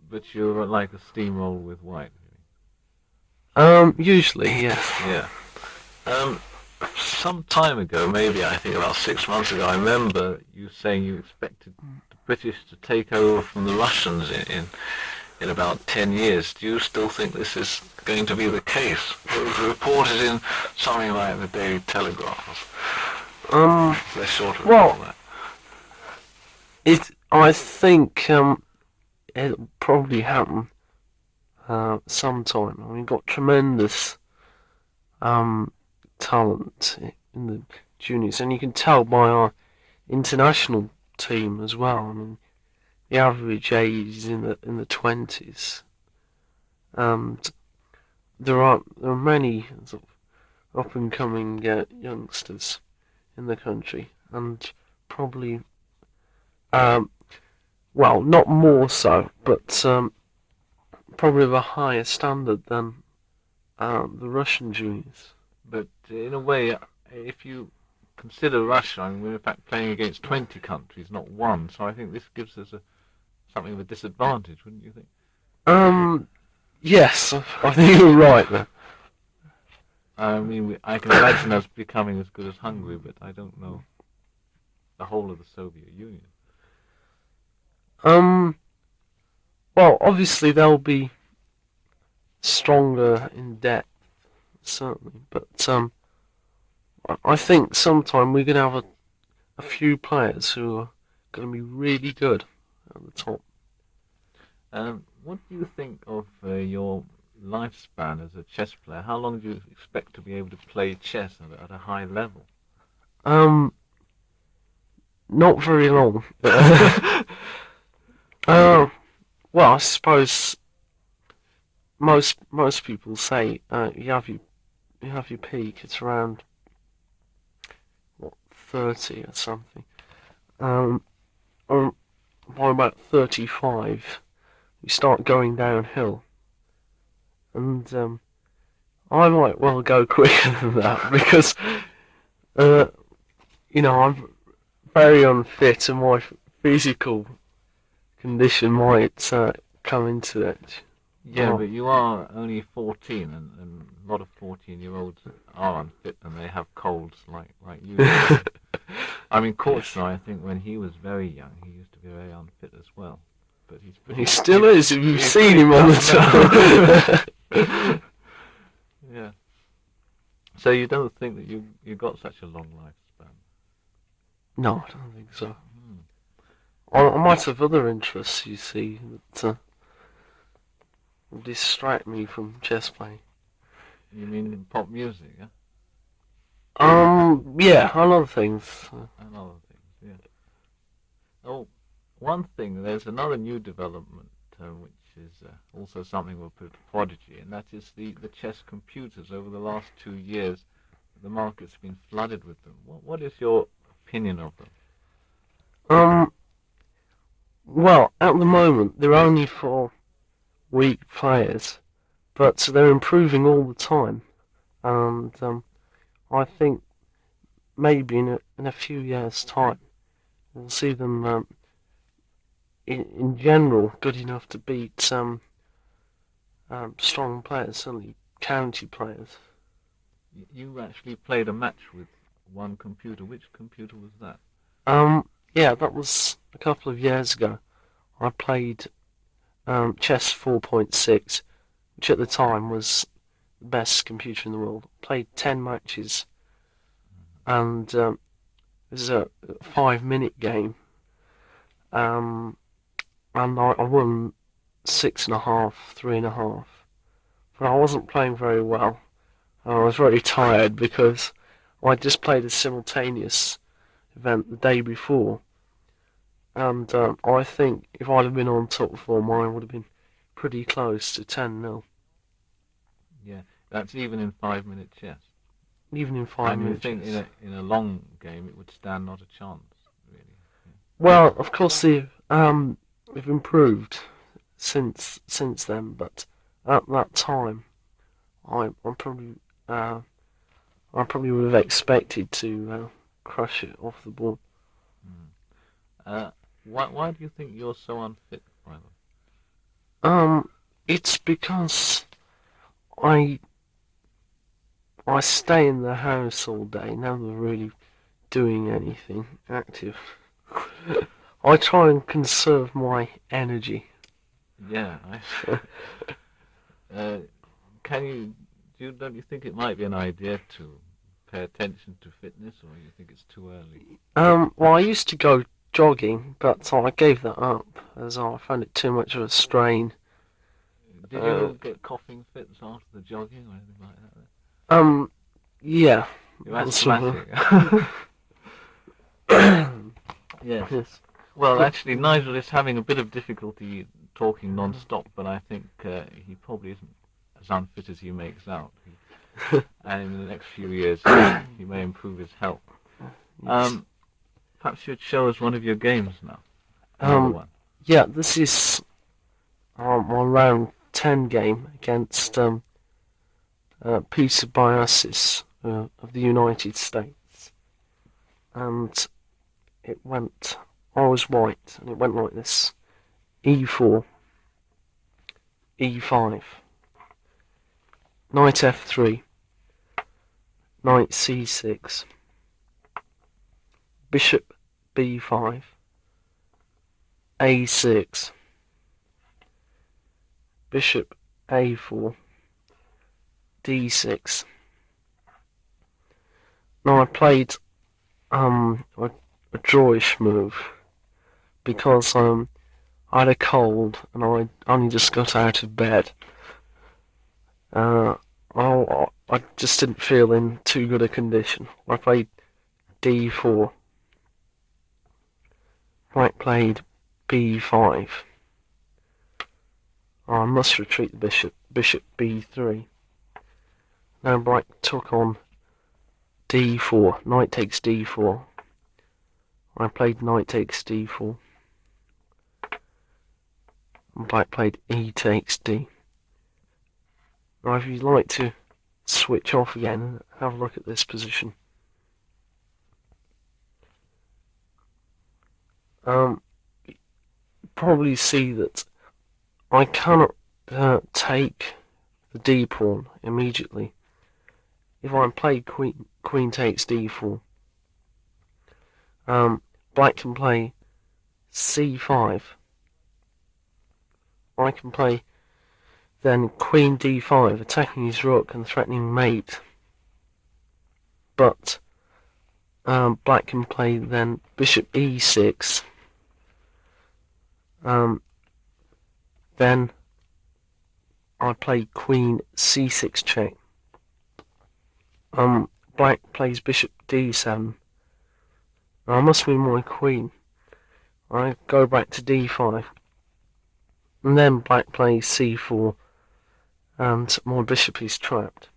but you're like a steamroll with white. Usually, yes. Yeah. Some time ago, maybe I think about 6 months ago, I remember you saying you expected the British to take over from the Russians in about 10 years. Do you still think this is going to be the case? It was reported in something like the Daily Telegraph. They sort of Well, that. I think it'll probably happen sometime. I mean, we've got tremendous talent in the juniors, and you can tell by our international team as well. I mean, the average age is in the 20s, and there are many sort of up and coming youngsters in the country, and probably well, not more so, but probably of a higher standard than the Russian juniors. But in a way, if you consider Russia, I mean, we're in fact playing against 20 countries, not one. So I think this gives us something of a disadvantage, wouldn't you think? Yes, I think you're right there. I mean, I can imagine us becoming as good as Hungary, but I don't know the whole of the Soviet Union. Well, obviously they'll be stronger in depth, certainly, but I think sometime we're gonna have a few players who are going to be really good at the top. What do you think of your lifespan as a chess player? How long do you expect to be able to play chess at a high level? Um, Not very long. Well, I suppose most people say you have your peak. It's around what 30 or something. Um, or by about 35, you start going downhill, and I might well go quicker than that because uh, I'm very unfit and my physical condition might come into it. Yeah, Oh, but you are only 14, and a lot of 14-year-olds are unfit and they have colds like you do. I mean, yes. Korchnoi, I think when he was very young, he used to be very unfit as well. But he's He pretty, still is. If you've he's seen pretty him on the tough time. now. Yeah. So you don't think that you got such a long lifespan? No, I don't think so. Hmm. I might have other interests, you see, that distract me from chess playing. You mean pop music, yeah? Yeah, a lot of things. And other things, yeah. Oh, one thing, there's another new development which is also something of a prodigy, and that is the chess computers. Over the last 2 years, the market's been flooded with them. What is your opinion of them? Um, well, at the moment, they're only for weak players, but they're improving all the time, and I think maybe in a few years' time, we'll see them in general good enough to beat strong players, certainly county players. You actually played a match with one computer. Which computer was that? Yeah, that was a couple of years ago. I played Chess 4.6, which at the time was the best computer in the world. Played 10 matches, and it was a 5 minute game. Um, and I won 6.5, 3.5. But I wasn't playing very well. I was very tired because I just played a simultaneous event the day before, and I think if I'd have been on top form, I would have been pretty close to 10-0, Yeah, that's even in 5-minute chess. even in five And you minute think in chess. a long game it would stand not a chance, really? Well, of course they've improved since then, but at that time, I probably uh, I probably would have expected to crush it off the board. Mm. Why do you think you're so unfit, by the way? Um, it's because I I stay in the house all day, never really doing anything active. I try and conserve my energy. Yeah, uh, can you don't you think it might be an idea to pay attention to fitness, or you think it's too early? Well, I used to go jogging, but I gave that up as I found it too much of a strain. Did Uh, you get coughing fits after the jogging or anything like that? um, yeah, You're that's sort of. asthmatic. Yes. Yes. Well, actually, Nigel is having a bit of difficulty talking non-stop, but I think he probably isn't as unfit as he makes out. And in the next few years, he may improve his health. Yes. Perhaps you'd show us one of your games now. Another Um, one. yeah, this is my round 10 game against Peter Biasis of the United States. And it went, I was white, and it went like this: E4, E5, Knight F3, Knight C6, Bishop B5, A6, Bishop A4, D6. Now I played a drawish move because I had a cold and I only just got out of bed. I just didn't feel in too good a condition. I played d4. Black played b5. I must retreat the bishop. Bishop b3. Now black took on d4. Knight takes d4. I played knight takes d4. And black played e takes d. Now if you'd like to switch off again and have a look at this position. Probably see that I cannot take the d pawn immediately. If I play queen takes d4, black can play c5. I can play then queen d5, attacking his rook and threatening mate. But black can play then bishop e6. Then I play queen c6 check. Black plays bishop d7. Now I must win my queen. I go back to d5. And then black plays c4. And my bishop is trapped.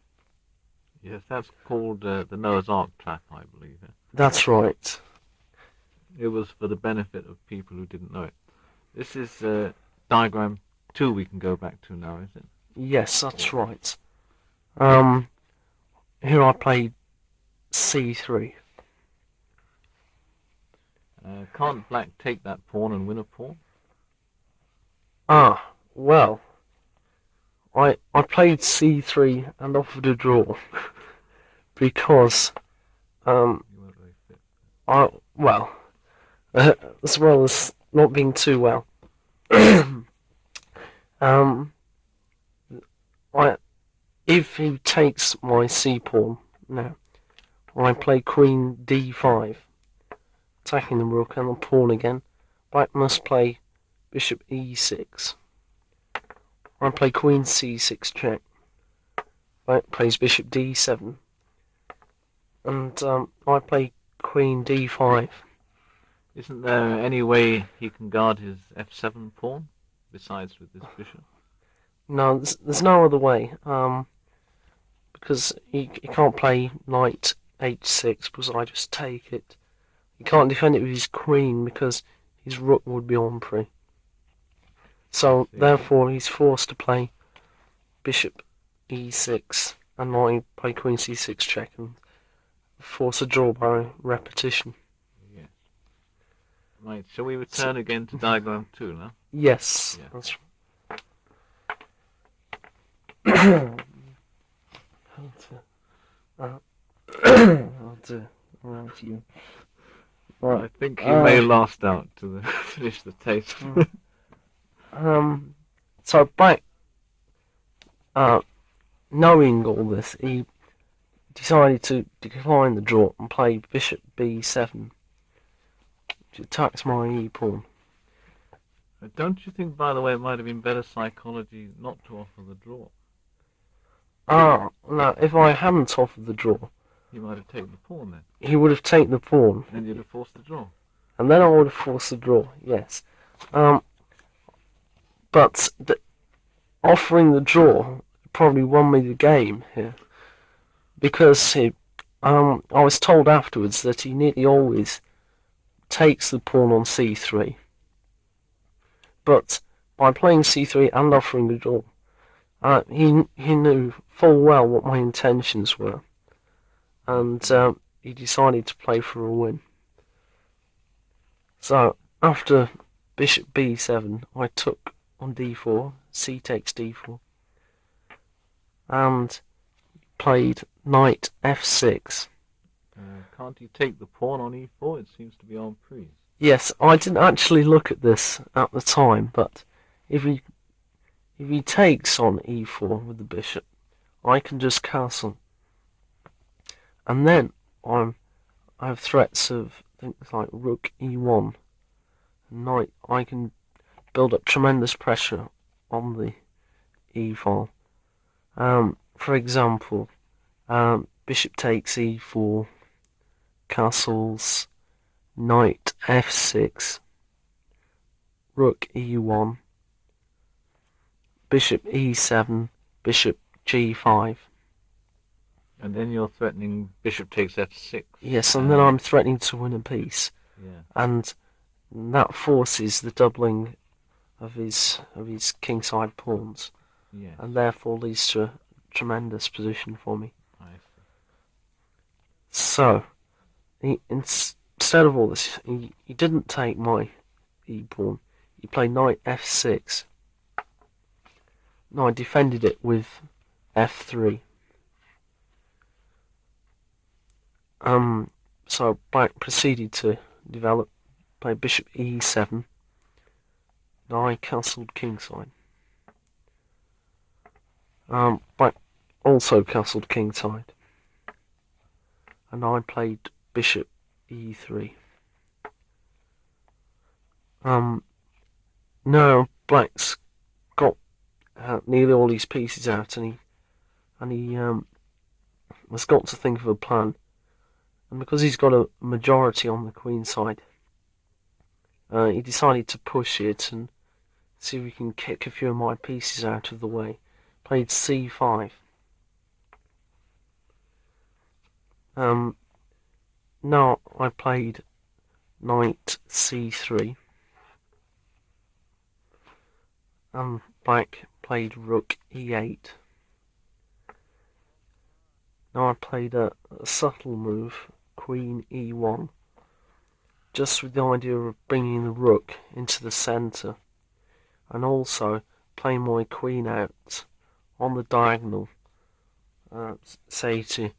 Yes, that's called the Noah's Ark trap, I believe. That's right. It was for the benefit of people who didn't know it. This is diagram 2 we can go back to now, is it? Yes, that's right. Here I played c3. Can't black take that pawn and win a pawn? Well, I played c3 and offered a draw because You weren't very fit. as well as not being too well. If he takes my c pawn now, I play queen d5, attacking the rook and the pawn again. Black must play bishop e6. I play queen c6 check. Black plays bishop d7, and I play queen d5. Isn't there any way he can guard his f7 pawn besides with this bishop? No, there's no other way. Because he can't play knight h6 because I just take it. He can't defend it with his queen because his rook would be on pre. So therefore he's forced to play bishop e6 and I play queen c6 check and force a draw by repetition. Yes. Right, shall we return again to diagram 2 now? Yes, Yeah. that's right. I'll do around you. Right. I think you may last out to finish the taste. So black, knowing all this, he decided to decline the draw and play bishop b7, which attacks my e pawn. Don't you think, by the way, it might have been better psychology not to offer the draw? No, if I hadn't offered the draw, He might have taken the pawn then. he would have taken the pawn. Then you'd have forced the draw. And then I would have forced the draw, yes. But offering the draw probably won me the game here. Because I was told afterwards that he nearly always takes the pawn on c3. But by playing c3 and offering the draw, he knew full well what my intentions were. And he decided to play for a win. So after bishop b7, I took on d4, c takes d4, and played knight f6. Can't you take the pawn on e4? It seems to be en prise. Yes, I didn't actually look at this at the time, but if he takes on e4 with the bishop, I can just castle. And then I have threats of things like rook e1, knight. I can build up tremendous pressure on the e file. For example, bishop takes e4, castles, knight f6, rook e1, bishop e7, bishop g5. And then you're threatening bishop takes f6. Yes, and then I'm threatening to win a piece. Yeah. And that forces the doubling of his kingside pawns. Yes. And therefore leads to a tremendous position for me. I see. So, instead of all this, he didn't take my e-pawn. He played knight f6. No, I defended it with f3. So Black proceeded to play bishop e7. And I castled kingside. Black also castled kingside. And I played bishop e3. Now Black's got nearly all these pieces out, and he has got to think of a plan. And because he's got a majority on the queen side, he decided to push it and see if we can kick a few of my pieces out of the way. Played c5. Now I played knight c3. Black played rook e8. Now I played a subtle move, queen e1, just with the idea of bringing the rook into the centre, and also playing my queen out on the diagonal, say to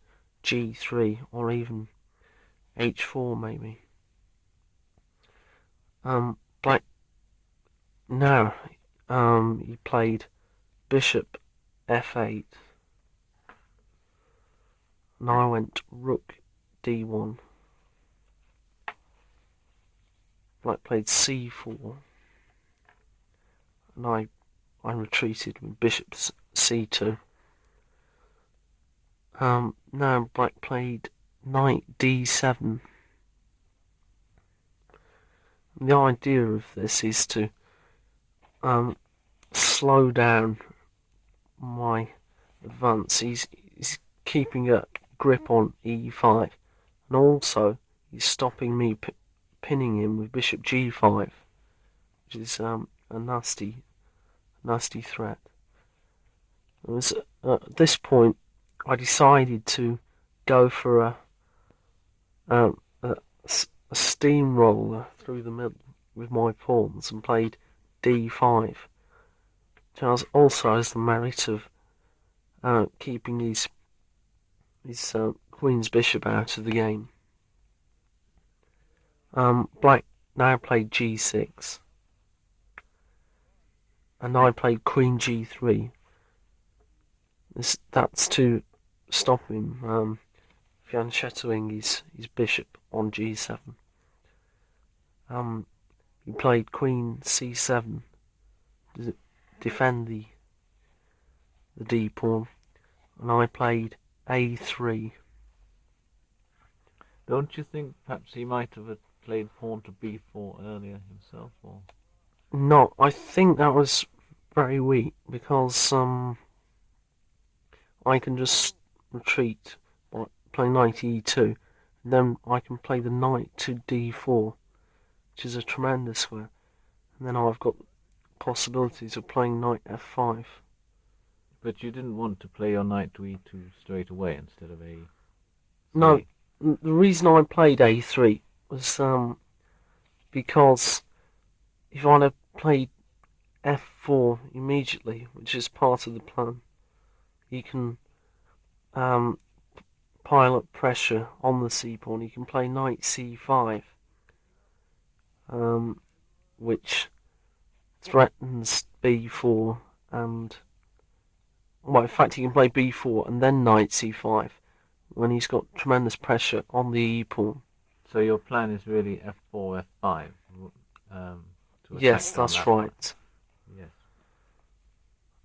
g3 or even h4 maybe. Black now he played bishop f8. Now I went rook d1. Black played c4. And I retreated with bishop c2. Now Black played knight d7. And the idea of this is to slow down my advance. He's keeping a grip on e5, and also he's stopping me pinning him with bishop g5, which is a nasty threat. It was at this point I decided to go for a steamroller through the middle with my pawns and played d5. Which also has the merit of keeping his queen's bishop out of the game. Black now played g6, and I played queen g3. That's to stop him fianchettoing his bishop on g7. He played queen c7 to defend the d pawn, and I played a3. Don't you think perhaps he might have played pawn to b4 earlier himself? Or? No, I think that was very weak, because I can just retreat by playing knight e2, and then I can play the knight to d4, which is a tremendous square, and then I've got possibilities of playing knight f5. But you didn't want to play your knight to e2 straight away instead of a3? No, the reason I played a3 was because if I'd have played f4 immediately, which is part of the plan, you can pile up pressure on the c-pawn. You can play knight c5, which threatens b4, and well, in fact, he can play b4 and then knight c5 when he's got tremendous pressure on the e-pawn. So your plan is really f4, f5. to attack Yes, down that's that right.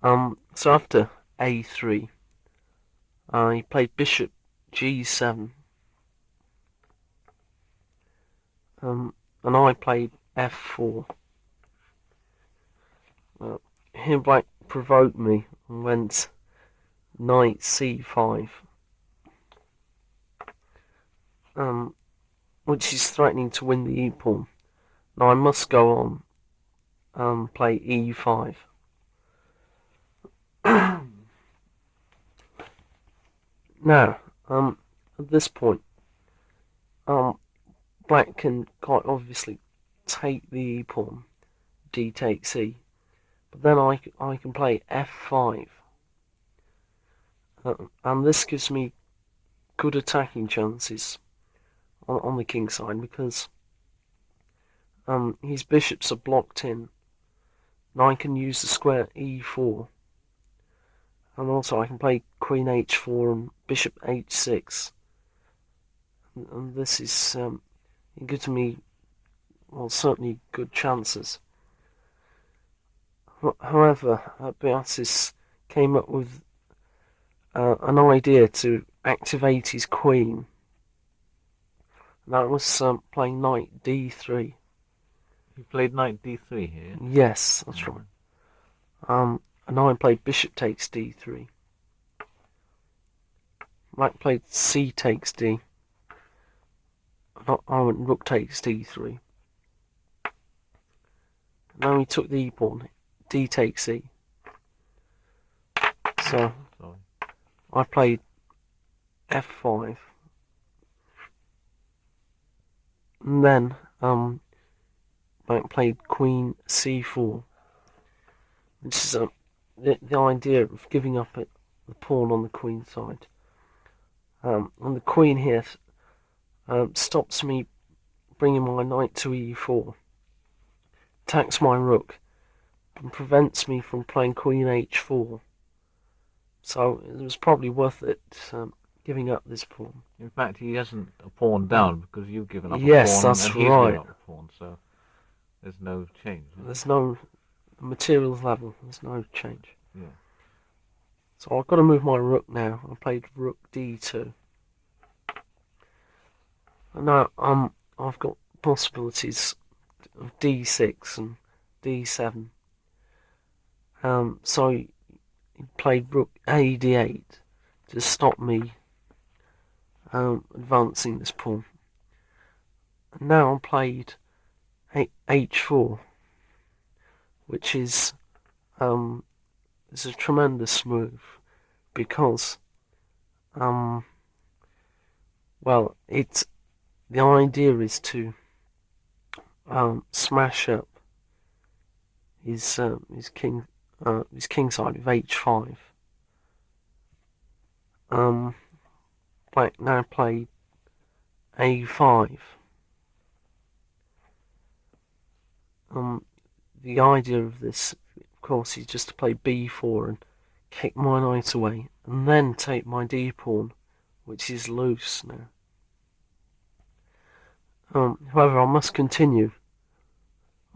line. Yes. So after a3, he played bishop g7, and I played f4. Here black provoked me and went knight c5, which is threatening to win the e-pawn. Now I must go on and play e5. Now, at this point, black can quite obviously take the e-pawn, d takes e, but then I can play f5, and this gives me good attacking chances on the king side because his bishops are blocked in, and I can use the square e4, and also I can play queen h4 and bishop h6, and this is it gives me, well, certainly good chances. However, Beatis came up with an idea to activate his queen. That was playing knight d3. He played knight d3 here. Yes, that's right. And I played bishop takes d3. Black played c takes d. I went rook takes d3. Now he took the e-pawn, d takes e. So I played f5. And then black played queen c4. Which is the idea of giving up the pawn on the queen side. And the queen here stops me bringing my knight to e4, attacks my rook, and prevents me from playing queen h4. So it was probably worth it giving up this pawn. In fact, he hasn't a pawn down because you've given up a Yes, pawn that's and he's right. given up a pawn, so there's no change. There's no materials level. There's no change. Yeah. So I've got to move my rook now. I played rook d2. And now I've got possibilities of d6 and d7. So he played rook a d8 to stop me advancing this pawn. And now I played h4, which is a tremendous move because well, the idea is to smash up his king side with h5. Black now played a5. The idea of this, of course, is just to play b4 and kick my knight away, and then take my d-pawn, which is loose now. However, I must continue.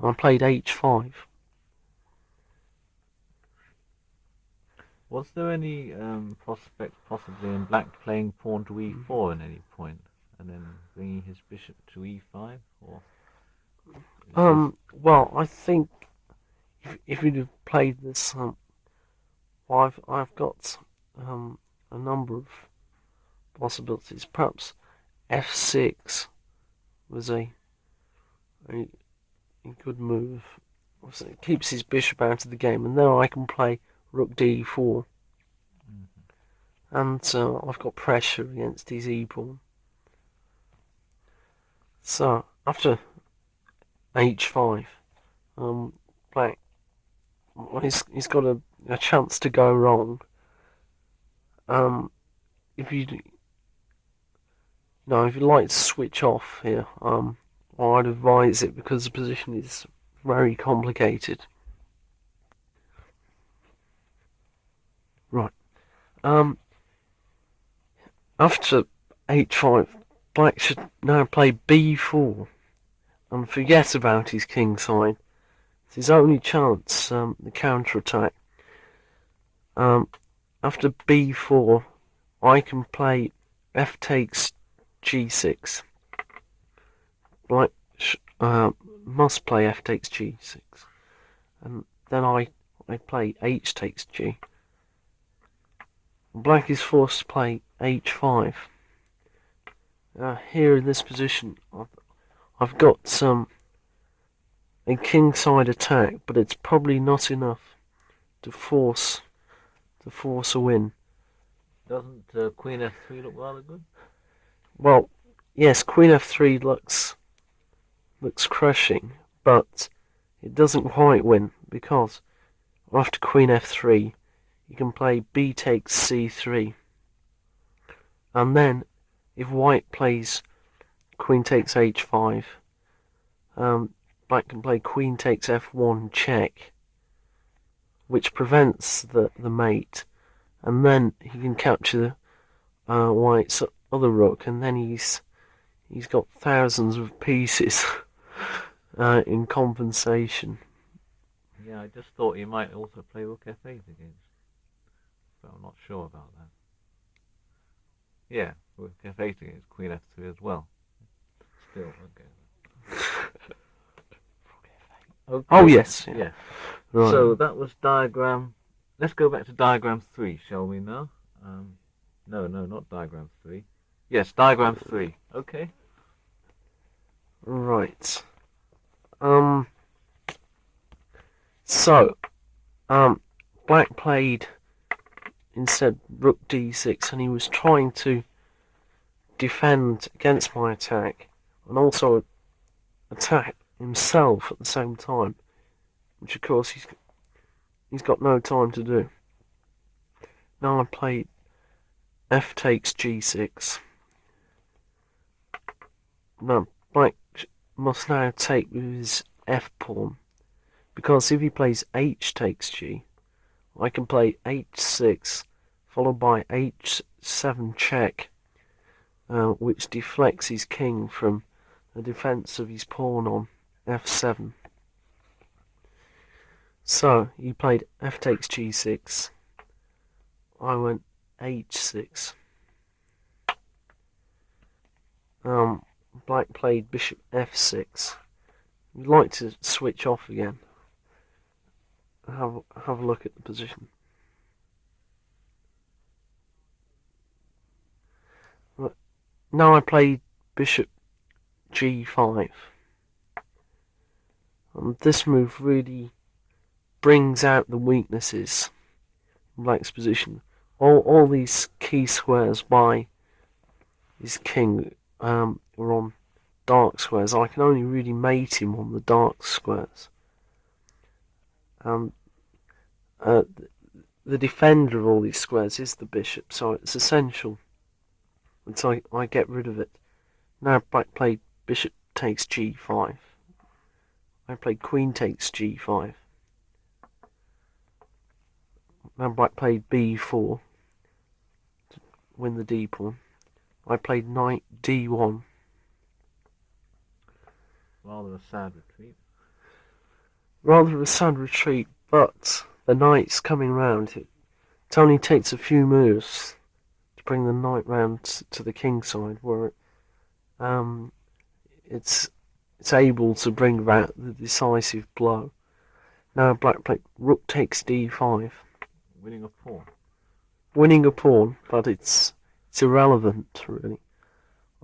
I played h5. Was there any prospect possibly in black playing pawn to e4 at any point, and then bringing his bishop to e5? Or well, I think if you'd have played this, well, I've got a number of possibilities. Perhaps f6 was a good move. It keeps his bishop out of the game, and then I can play rook d4. And I've got pressure against his e-pawn. So after h5, black, he's got a chance to go wrong. If you like to switch off here, I'd advise it because the position is very complicated. Right. After h5, black should now play b4 and forget about his king side his only chance, the counter-attack. After b4, I can play f takes g6. Black must play f takes g6. And then I play h takes g. Black is forced to play h5. Here in this position, I've got a kingside attack, but it's probably not enough to force a win. Doesn't Queen f3 look rather good? Well, yes, Queen f3 looks crushing, but it doesn't quite win, because after Queen f3, you can play b takes c3, and then if White plays Queen takes h5, Black can play Queen takes f1 check, which prevents the mate, and then he can capture White's other rook, and then he's got thousands of pieces in compensation. Yeah, I just thought he might also play rook f8 against, but I'm not sure about that. Yeah, rook f8 against Queen f3 as well. Still, okay. Okay. Oh yes, Yeah. Right. So that was diagram. Let's go back to diagram 3, shall we now? No, not diagram 3. Yes, diagram 3. Okay. Right. So, Black played instead rook d6, and he was trying to defend against my attack and also attack himself at the same time, which of course he's got no time to do. Now I played f takes g6. Now Black must now take with his f pawn, because if he plays h takes g, I can play h6 followed by h7 check, which deflects his king from the defense of his pawn on f7. So he played f takes g6. I went h6. Black played bishop f6. We'd like to switch off again. Have a look at the position. Now I played bishop g5. And this move really brings out the weaknesses in Black's position. All these key squares by his king were on dark squares. I can only really mate him on the dark squares. The defender of all these squares is the bishop, so it's essential that I get rid of it. Now Black played bishop takes g5. I played queen takes g5. Now Black played b4 to win the d pawn. I played knight d1. Rather a sad retreat. Rather a sad retreat, but the knight's coming round. It only takes a few moves to bring the knight round to the king side, where it's able to bring about the decisive blow. Now Black played rook takes d5. Winning a pawn. Winning a pawn, but it's irrelevant, really.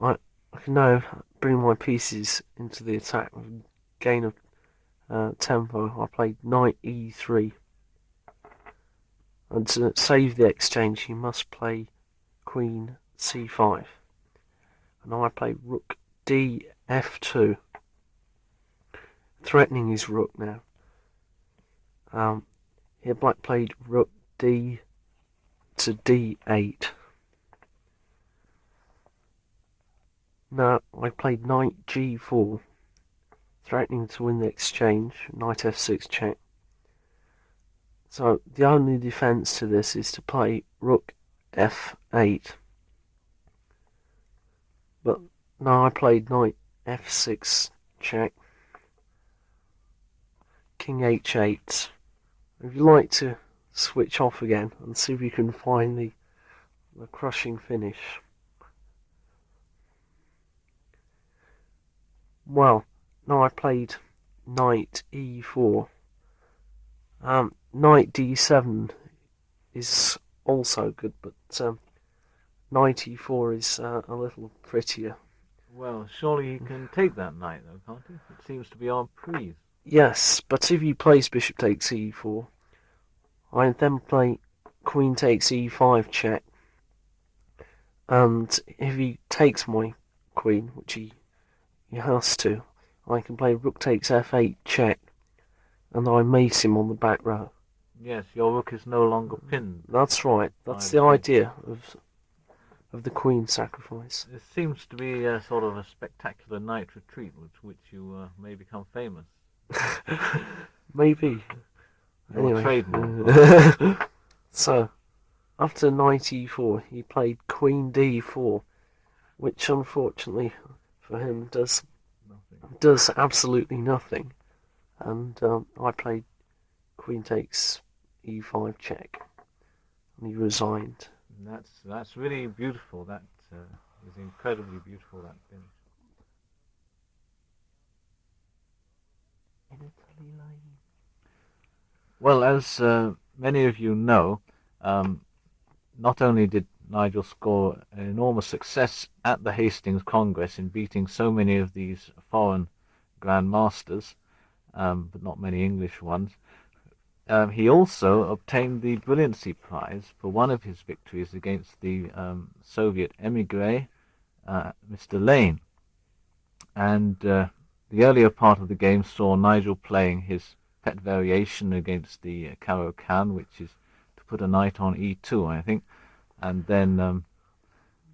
I can now bring my pieces into the attack with a gain of tempo. I played knight e3. And to save the exchange, you must play queen c5. And I play rook d f2, threatening his rook now. Here Black played rook d to d8. Now I played knight g4, threatening to win the exchange, knight f6 check. So the only defense to this is to play rook f8. But now I played knight f6 check. king h8. If you like to switch off again and see if you can find the crushing finish. Well, now I played knight e4. Knight d7 is also good, but knight e4 is a little prettier. Well, surely he can take that knight, though, can't he? It seems to be en prise. Yes, but if he plays bishop takes e4, I then play queen takes e5 check, and if he takes my queen, which he has to, I can play rook takes f8 check, and I mate him on the back row. Yes, your rook is no longer pinned. That's right. That's the idea of the queen sacrifice. It seems to be a sort of a spectacular knight retreat, which you may become famous. Maybe. Your Anyway. trademark. So, after knight e4, he played queen d4, which unfortunately for him does absolutely nothing. And I played queen takes e5 check, and he resigned. That's really beautiful. That is incredibly beautiful. That finish. Well, as many of you know, not only did Nigel score an enormous success at the Hastings Congress in beating so many of these foreign Grandmasters, but not many English ones, he also obtained the Brilliancy Prize for one of his victories against the Soviet emigre, Mr. Lane. And the earlier part of the game saw Nigel playing his pet variation against the Caro-Kann, which is to put a knight on e2, I think, and then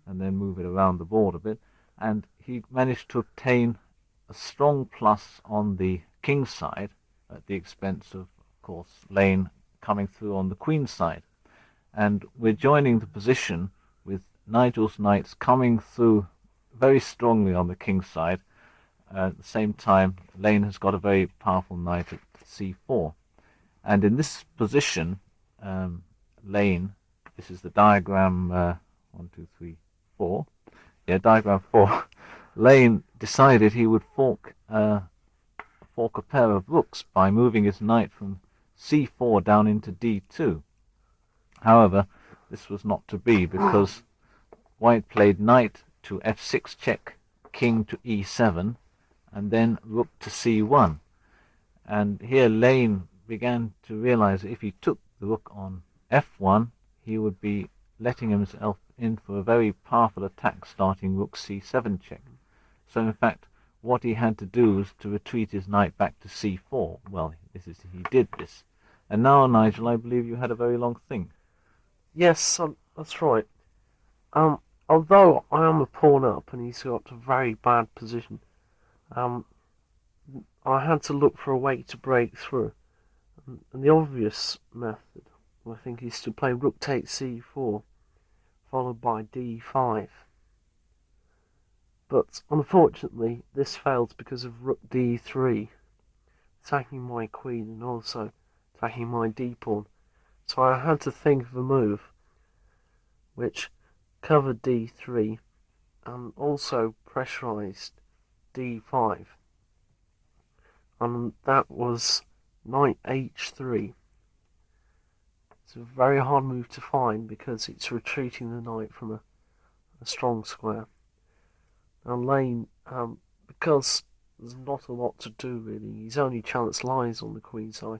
move it around the board a bit. And he managed to obtain a strong plus on the king side at the expense of course, Lane coming through on the queen side. And we're joining the position with Nigel's knights coming through very strongly on the king side. At the same time, Lane has got a very powerful knight at c4. And in this position, Lane, this is the diagram 1, 2, 3, 4. Yeah, diagram 4. Lane decided he would fork a pair of rooks by moving his knight from c4 down into d2. However, this was not to be because White played knight to f6 check, king to e7, and then rook to c1. And here Lane began to realize that if he took the rook on f1, he would be letting himself in for a very powerful attack starting rook c7 check. So in fact, what he had to do was to retreat his knight back to c4. Well, he did this. And now, Nigel, I believe you had a very long think. Yes, that's right. Although I am a pawn up and he's got a very bad position, I had to look for a way to break through. And the obvious method, I think, is to play rook takes c4, followed by d5. But unfortunately, this failed because of rook d3, attacking my queen and also attacking my d-pawn. So I had to think of a move which covered d3 and also pressurized d5. And that was knight h3. It's a very hard move to find because it's retreating the knight from a strong square. And Lane, because there's not a lot to do really, his only chance lies on the queen side,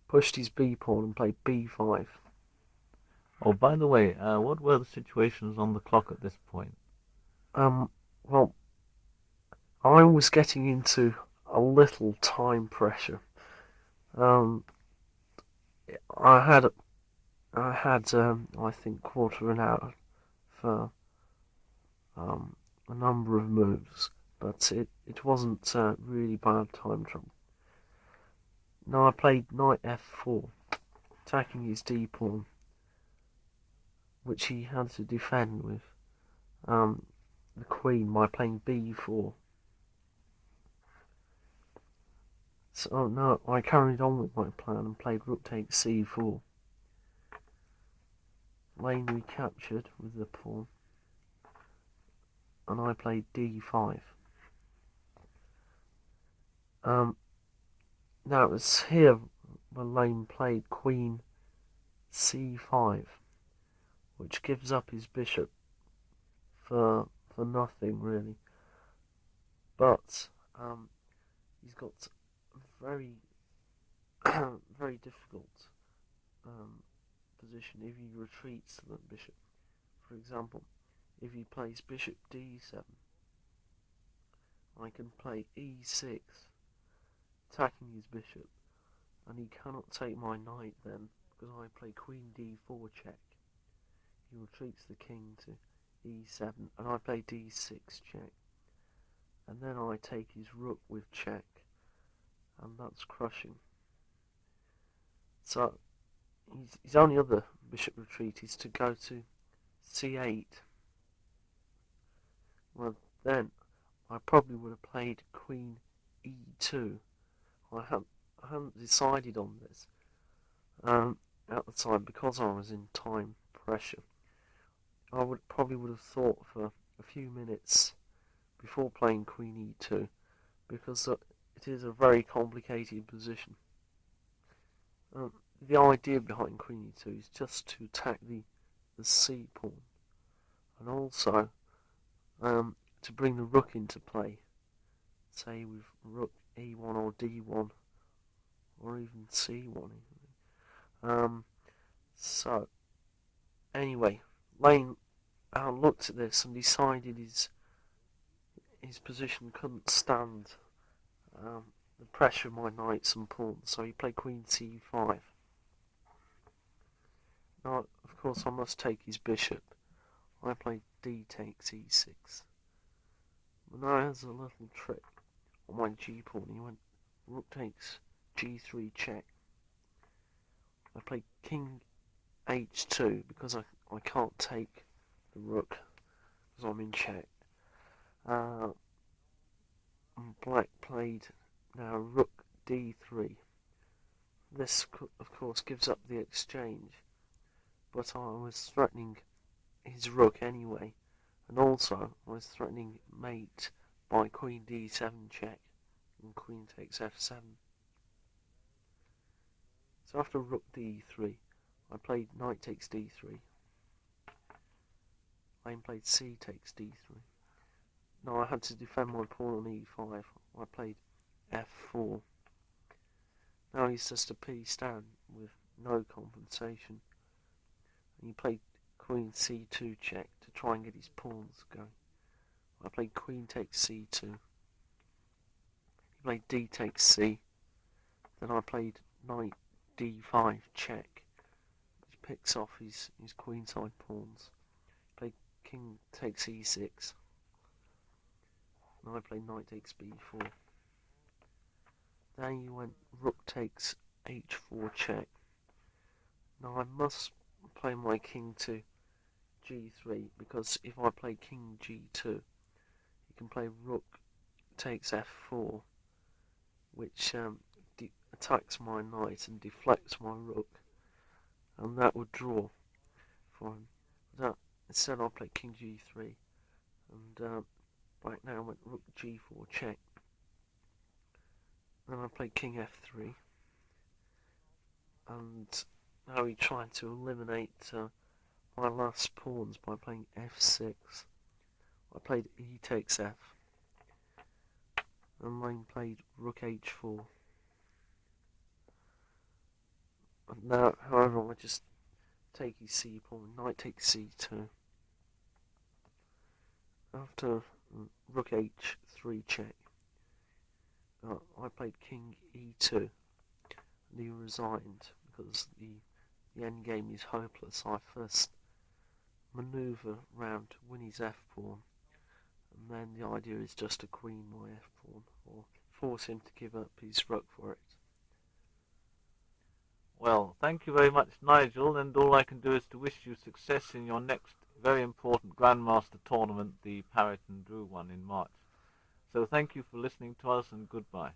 pushed his b-pawn and played b5. Oh, by the way, what were the situations on the clock at this point? Well, I was getting into a little time pressure. I had, I think, quarter of an hour for a number of moves, but it wasn't really bad time trouble. Now I played knight f4, attacking his d-pawn, which he had to defend with the queen by playing b4. So no, I carried on with my plan and played rook takes c4. Lane recaptured with the pawn, and I played d5. Now it was here when Lane played queen c5, which gives up his bishop for nothing really. But he's got very very difficult position if he retreats to the bishop. For example, if he plays bishop d7, I can play e6, attacking his bishop, and he cannot take my knight then, because I play queen d4 check. He retreats the king to e7, and I play d6 check. And then I take his rook with check, and that's crushing. So his only other bishop retreat is to go to c8. Well, then I probably would have played queen e2. I hadn't decided on this at the time because I was in time pressure. I probably would have thought for a few minutes before playing queen e2 because it is a very complicated position. The idea behind queen e2 is just to attack the c pawn, and also to bring the rook into play, say with rook e1 or d1 or even c1. So anyway, Lane looked at this and decided his position couldn't stand the pressure of my knights and pawns, so he played queen c5. Now, of course, I must take his bishop. I played d takes e6. But now there's a little trick on my g pawn. He went rook takes g3 check. I played king h2 because I can't take the rook because I'm in check. And black played now rook d3. This, of course, gives up the exchange, but I was threatening his rook anyway, and also I was threatening mate by queen d7 check and queen takes f7. So after rook d3, I played knight takes d3. Lane played c takes d3. Now I had to defend my pawn on e5. I played f4. Now he's just a piece down with no compensation. And he played queen c2 check to try and get his pawns going. I played queen takes c2. He played d takes c. Then I played knight d5 check, which picks off his queenside pawns. Played king takes e6. And I played knight takes b4. Then he went rook takes h4 check. Now I must play my king to g3 because if I play king g2, he can play rook takes f4, which attacks my knight and deflects my rook, and that would draw for him. That instead I played king g3, and right now I went rook g4 check. Then I played king f3, and now he tried to eliminate my last pawns by playing f6. I played e takes f, and Lane played rook h4. And now, however, I just take his c pawn, knight takes c2. After rook h3 check, I played king e2, and he resigned because the endgame is hopeless. I first manoeuvre round to win his f pawn, and then the idea is just to queen my f pawn or force him to give up his rook for it. Well, thank you very much, Nigel, and all I can do is to wish you success in your next very important Grandmaster tournament, the Parrot and Drew one in March. So thank you for listening to us, and goodbye.